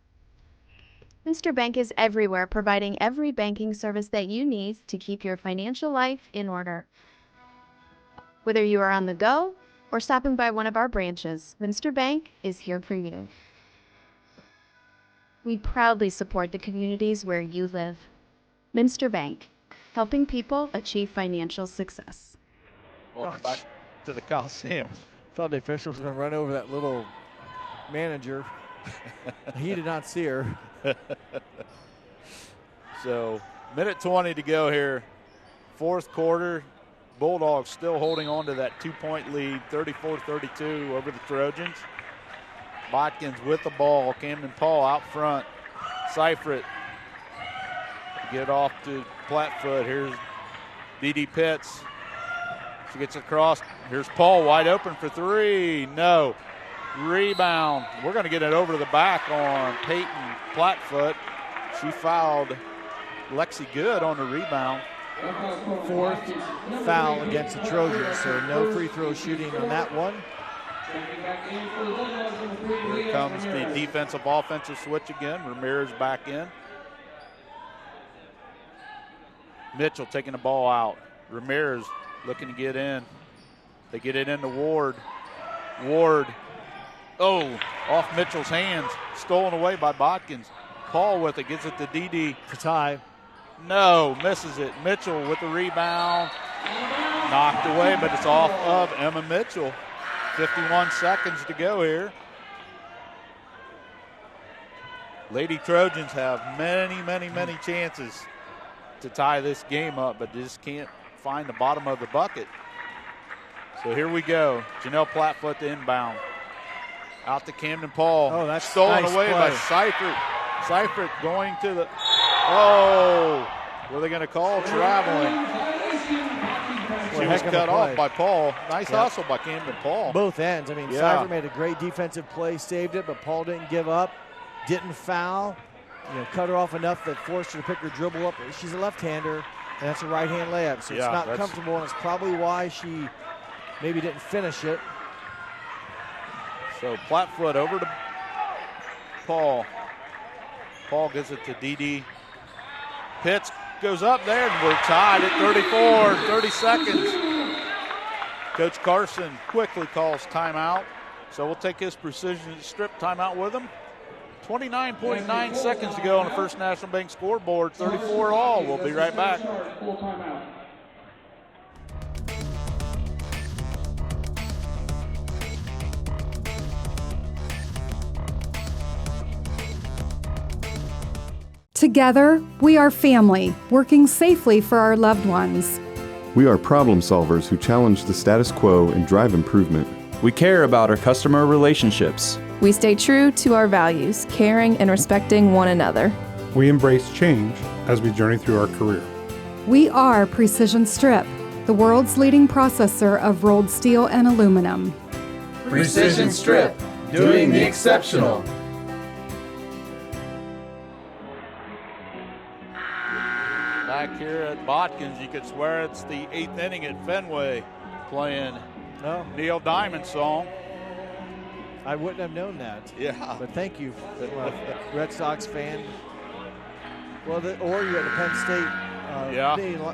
Mr. Bank is everywhere, providing every banking service that you need to keep your financial life in order. Whether you are on the go or stopping by one of our branches, Mr. Bank is here for you. We proudly support the communities where you live. Minster Bank, helping people achieve financial success. Welcome back to the Coliseum. Thought the official was going to run over that little manager. He did not see her. So, minute 20 to go here. Fourth quarter. Bulldogs still holding on to that 2-point lead, 34-32 over the Trojans. Botkins with the ball. Camden Paul out front. Seifert get off to Plattfoot. Here's Dee Pitts. She gets across. Here's Paul wide open for three. No. Rebound. We're going to get it over to the back on Peyton Plattfoot. She fouled Lexi Good on the rebound. Fourth foul against the Trojans, so no free throw shooting on that one. Here comes the defensive-offensive switch again. Ramirez back in. Mitchell taking the ball out. Ramirez looking to get in. They get it into Ward. Ward, off Mitchell's hands. Stolen away by Botkins. Paul with it, gets it to Dee. To tie. No, misses it. Mitchell with the rebound. Knocked away, but it's off of Emma Mitchell. 51 seconds to go here. Lady Trojans have many chances to tie this game up, but just can't find the bottom of the bucket. So here we go. Janelle Plattfoot to inbound. Out to Camden Paul. Oh, that's stolen nice away play. by Seifert. Seifert going to the, what are they going to call? Traveling. She was cut off by Paul. Nice hustle by Camden Paul. Both ends. I mean, Seifert made a great defensive play, saved it, but Paul didn't give up, didn't foul. Cut her off enough that forced her to pick her dribble up. She's a left-hander, and that's a right-hand layup, so it's not comfortable, and it's probably why she maybe didn't finish it. So Plattfoot over to Paul. Paul gives it to Dee. Pitts goes up there, and we're tied at 34, 30 seconds. Coach Carson quickly calls timeout. So we'll take his precision strip timeout with him. 29.9 seconds to go on the First National Bank scoreboard, 34 all. We'll be right back. Together, we are family, working safely for our loved ones. We are problem solvers who challenge the status quo and drive improvement. We care about our customer relationships. We stay true to our values, caring and respecting one another. We embrace change as we journey through our career. We are Precision Strip, the world's leading processor of rolled steel and aluminum. Precision Strip, doing the exceptional. Back here at Botkins, you could swear it's the 8th inning at Fenway playing Neil Diamond's song. I wouldn't have known that. Yeah. But thank you, Red Sox fan. Well, or you had the Penn State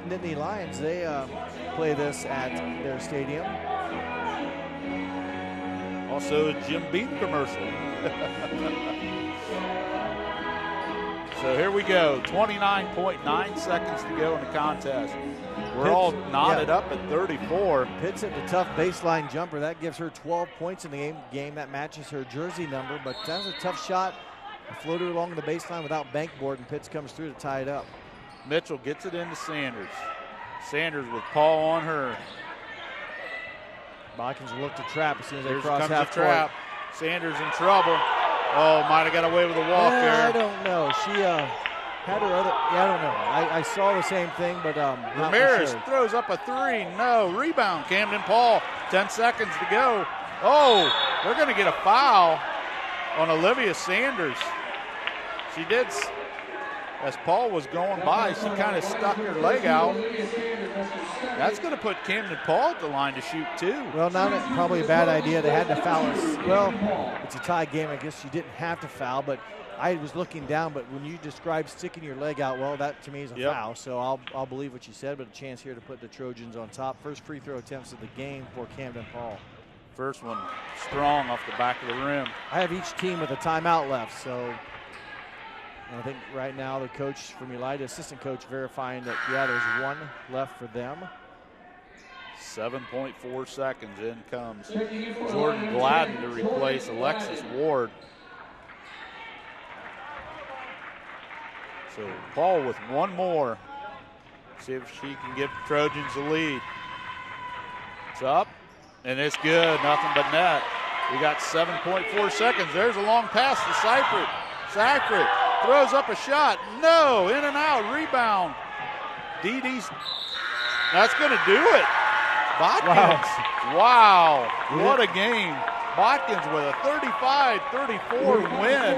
Nittany Lions. They play this at their stadium. Also a Jim Beam commercial. So here we go, 29.9 seconds to go in the contest. We're all knotted up at 34. Pitts hit the tough baseline jumper. That gives her 12 points in the game. That matches her jersey number, but that was a tough shot. Floated along the baseline without bankboard, and Pitts comes through to tie it up. Mitchell gets it into Sanders. Sanders with Paul on her. Botkins will look to trap as soon as they Here cross comes half the trap. Sanders in trouble. Oh, might have got away with a walk there. I don't know. She had her other. I don't know. I saw the same thing, but Ramirez throws up a three. No rebound. Camden Paul. 10 seconds to go. Oh, they're going to get a foul on Olivia Sanders. She did. as Paul was going by, she kind of stuck her leg out. That's going to put Camden Paul at the line to shoot too. Well, probably a bad idea. They had to foul us. Well, it's a tie game. I guess you didn't have to foul, but I was looking down. But when you described sticking your leg out, well, that to me is a foul. So I'll believe what you said, but a chance here to put the Trojans on top. First free throw attempts of the game for Camden Paul. First one strong off the back of the rim. I have each team with a timeout left, so I think right now the coach from Elida, assistant coach, verifying that, there's one left for them. 7.4 seconds. In comes Jordan Gladden to replace Alexis Ward. So Paul with one more. See if she can give the Trojans the lead. It's up, and it's good. Nothing but net. We got 7.4 seconds. There's a long pass to Seifert. Seifert throws up a shot. No, in and out, rebound. Didi's, that's going to do it. Botkins, wow, what a game. Botkins with a 35-34 win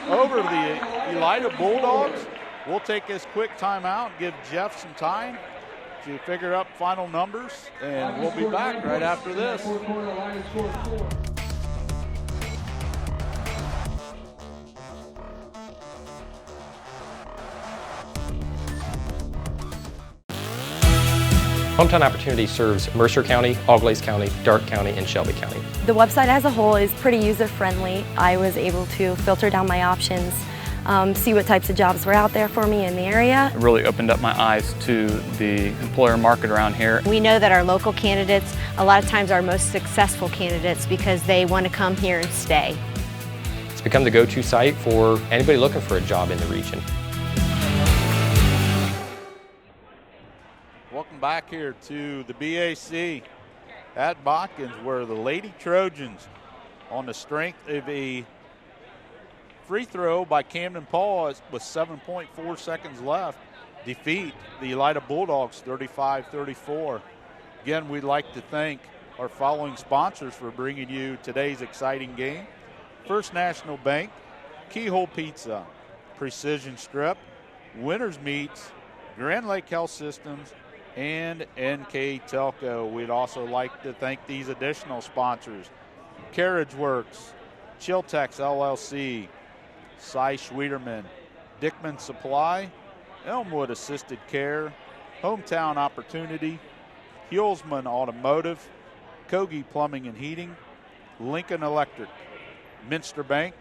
over the Elida Bulldogs. We'll take this quick timeout and give Jeff some time to figure up final numbers, and we'll be back right after this. Hometown Opportunity serves Mercer County, Auglaize County, Darke County, and Shelby County. The website as a whole is pretty user-friendly. I was able to filter down my options, see what types of jobs were out there for me in the area. It really opened up my eyes to the employer market around here. We know that our local candidates, a lot of times, are most successful candidates because they want to come here and stay. It's become the go-to site for anybody looking for a job in the region. Welcome back here to the BAC at Botkins, where the Lady Trojans, on the strength of a free throw by Camden Paul with 7.4 seconds left, defeat the Elida Bulldogs 35-34. Again, we'd like to thank our following sponsors for bringing you today's exciting game. First National Bank, Keyhole Pizza, Precision Strip, Winners Meats, Grand Lake Health Systems, and NK Telco. We'd also like to thank these additional sponsors: Carriage Works, Chiltex LLC, Cy Schwederman, Dickman Supply, Elmwood Assisted Care, Hometown Opportunity, Hulsman Automotive, Kogi Plumbing and Heating, Lincoln Electric, Minster Bank,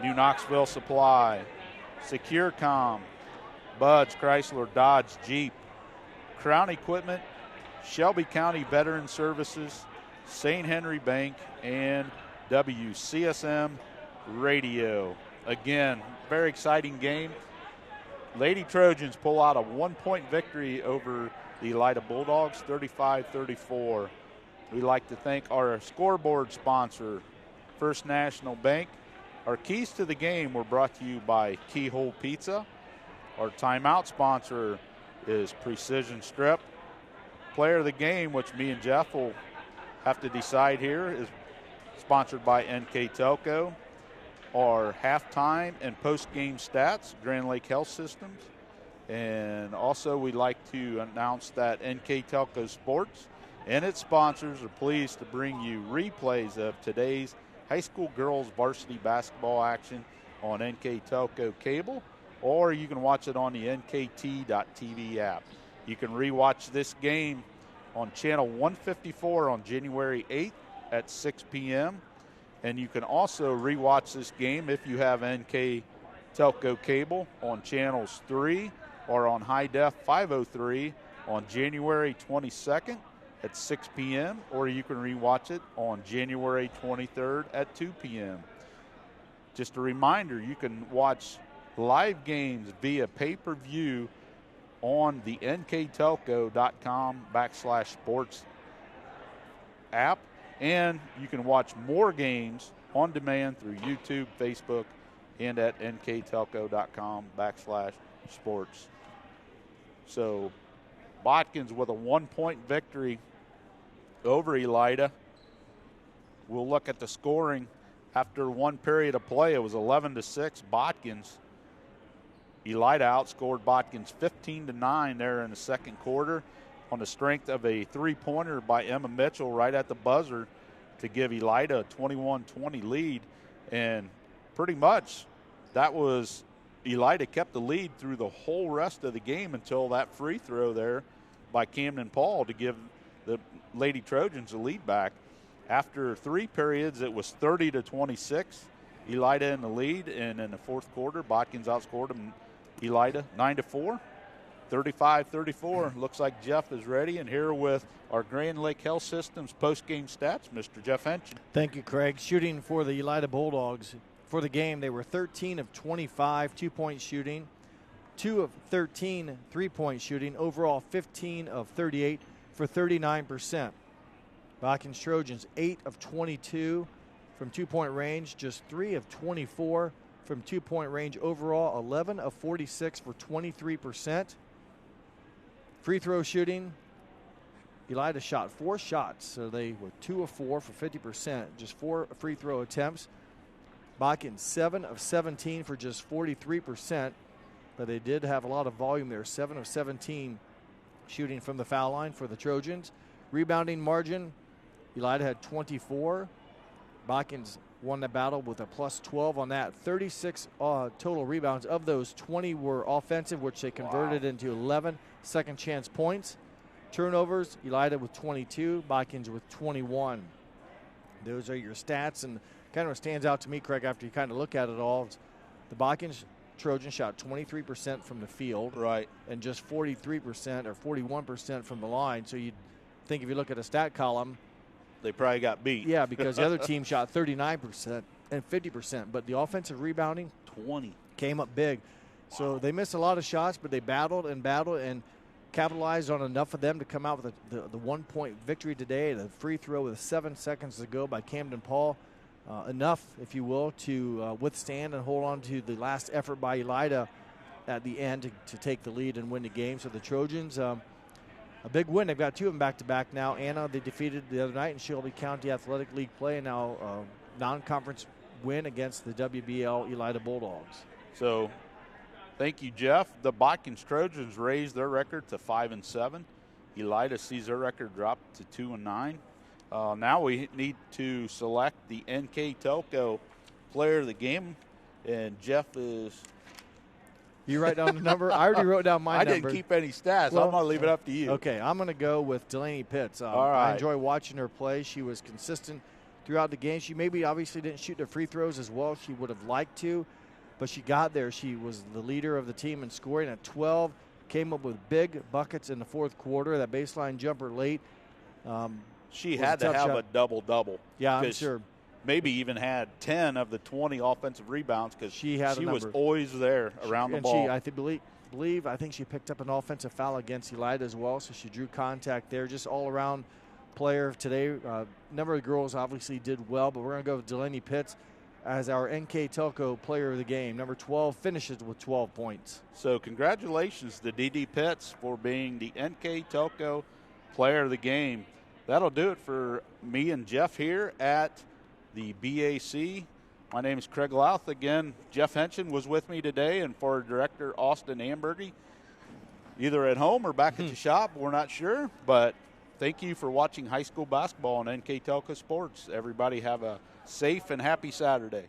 New Knoxville Supply, SecureCom, Bud's Chrysler Dodge Jeep, Crown Equipment, Shelby County Veteran Services, St. Henry Bank, and WCSM Radio. Again, very exciting game. Lady Trojans pull out a 1-point victory over the Elida Bulldogs, 35-34. We'd like to thank our scoreboard sponsor, First National Bank. Our keys to the game were brought to you by Keyhole Pizza. Our timeout sponsor is Precision Strip. Player of the game, which me and Jeff will have to decide here, is sponsored by NK Telco. Our halftime and post-game stats, Grand Lake Health Systems. And also we'd like to announce that NK Telco Sports and its sponsors are pleased to bring you replays of today's high school girls varsity basketball action on NK Telco Cable, or you can watch it on the nkt.tv app. You can rewatch this game on channel 154 on January 8th at 6 p.m. And you can also rewatch this game if you have NK Telco Cable on channels 3 or on High Def 503 on January 22nd at 6 p.m. or you can rewatch it on January 23rd at 2 p.m. Just a reminder, you can watch live games via pay-per-view on the nktelco.com/sports app, and you can watch more games on demand through YouTube, Facebook, and at nktelco.com/sports. So Botkins with a 1-point victory over Elida. We'll look at the scoring after one period of play. It was 11-6 Botkins. Elida outscored Botkins 15-9 there in the second quarter on the strength of a three-pointer by Emma Mitchell right at the buzzer to give Elida a 21-20 lead. And pretty much that was Elida kept the lead through the whole rest of the game until that free throw there by Camden Paul to give the Lady Trojans the lead back. After 3 periods, it was 30-26. Elida in the lead, and in the fourth quarter, Botkins outscored them, Elida 9-4, 35-34. Looks like Jeff is ready, and here with our Grand Lake Health Systems post-game stats, Mr. Jeff Hench. Thank you, Craig. Shooting for the Elida Bulldogs for the game, they were 13 of 25 2-point shooting, 2 of 13 3-point shooting, overall 15 of 38 for 39%. Botkins Trojans 8 of 22 from 2-point range, just 3 of 24 from 2-point range overall, 11 of 46 for 23%. Free throw shooting, Elida shot 4 shots, so they were 2 of 4 for 50%, just 4 free throw attempts. Botkins 7 of 17 for just 43%, but they did have a lot of volume there, 7 of 17 shooting from the foul line for the Trojans. Rebounding margin, Elida had 24. Botkins won the battle with a plus 12 on that. 36 total rebounds. Of those, 20 were offensive, which they converted into 11 second chance points. Turnovers, Elida with 22, Botkins with 21. Those are your stats, and kind of what stands out to me, Craig, after you kind of look at it all, is the Botkins Trojans shot 23% from the field. Right. And just 43% or 41% from the line. So you'd think if you look at a stat column, they probably got beat. Yeah, because the other team shot 39% and 50%, but the offensive rebounding 20 came up big. So they missed a lot of shots, but they battled and capitalized on enough of them to come out with the 1-point victory today. The free throw with 7 seconds to go by Camden Paul. Enough, if you will, to withstand and hold on to the last effort by Elida at the end to take the lead and win the game. So the Trojans, a big win. They've got 2 of them back-to-back now. Anna, they defeated the other night in Shelby County Athletic League play, and now non-conference win against the WBL Elida Bulldogs. So thank you, Jeff. The Botkins Trojans raised their record to 5-7. Elida sees their record drop to 2-9. Now we need to select the NK Telco player of the game, and Jeff is. You write down the number? I already wrote down my number. I didn't keep any stats. Well, I'm going to leave it up to you. Okay, I'm going to go with Delaney Pitts. All right. I enjoy watching her play. She was consistent throughout the game. She maybe obviously didn't shoot the free throws as well as she would have liked to, but she got there. She was the leader of the team in scoring at 12, came up with big buckets in the fourth quarter. That baseline jumper late. She had to have a double-double. Yeah, I'm sure. Maybe even had 10 of the 20 offensive rebounds because she was always there around the ball. I think she picked up an offensive foul against Elida as well, so she drew contact there. Just all-around player today. A number of girls obviously did well, but we're going to go with Delaney Pitts as our NK Telco player of the game. Number 12 finishes with 12 points. So congratulations to DD Pitts for being the NK Telco player of the game. That'll do it for me and Jeff here at the BAC. My name is Craig Louth. Again, Jeff Henson was with me today, and for Director Austin Ambergy, either at home or back at the shop, we're not sure. But thank you for watching high school basketball on NK Telco Sports. Everybody have a safe and happy Saturday.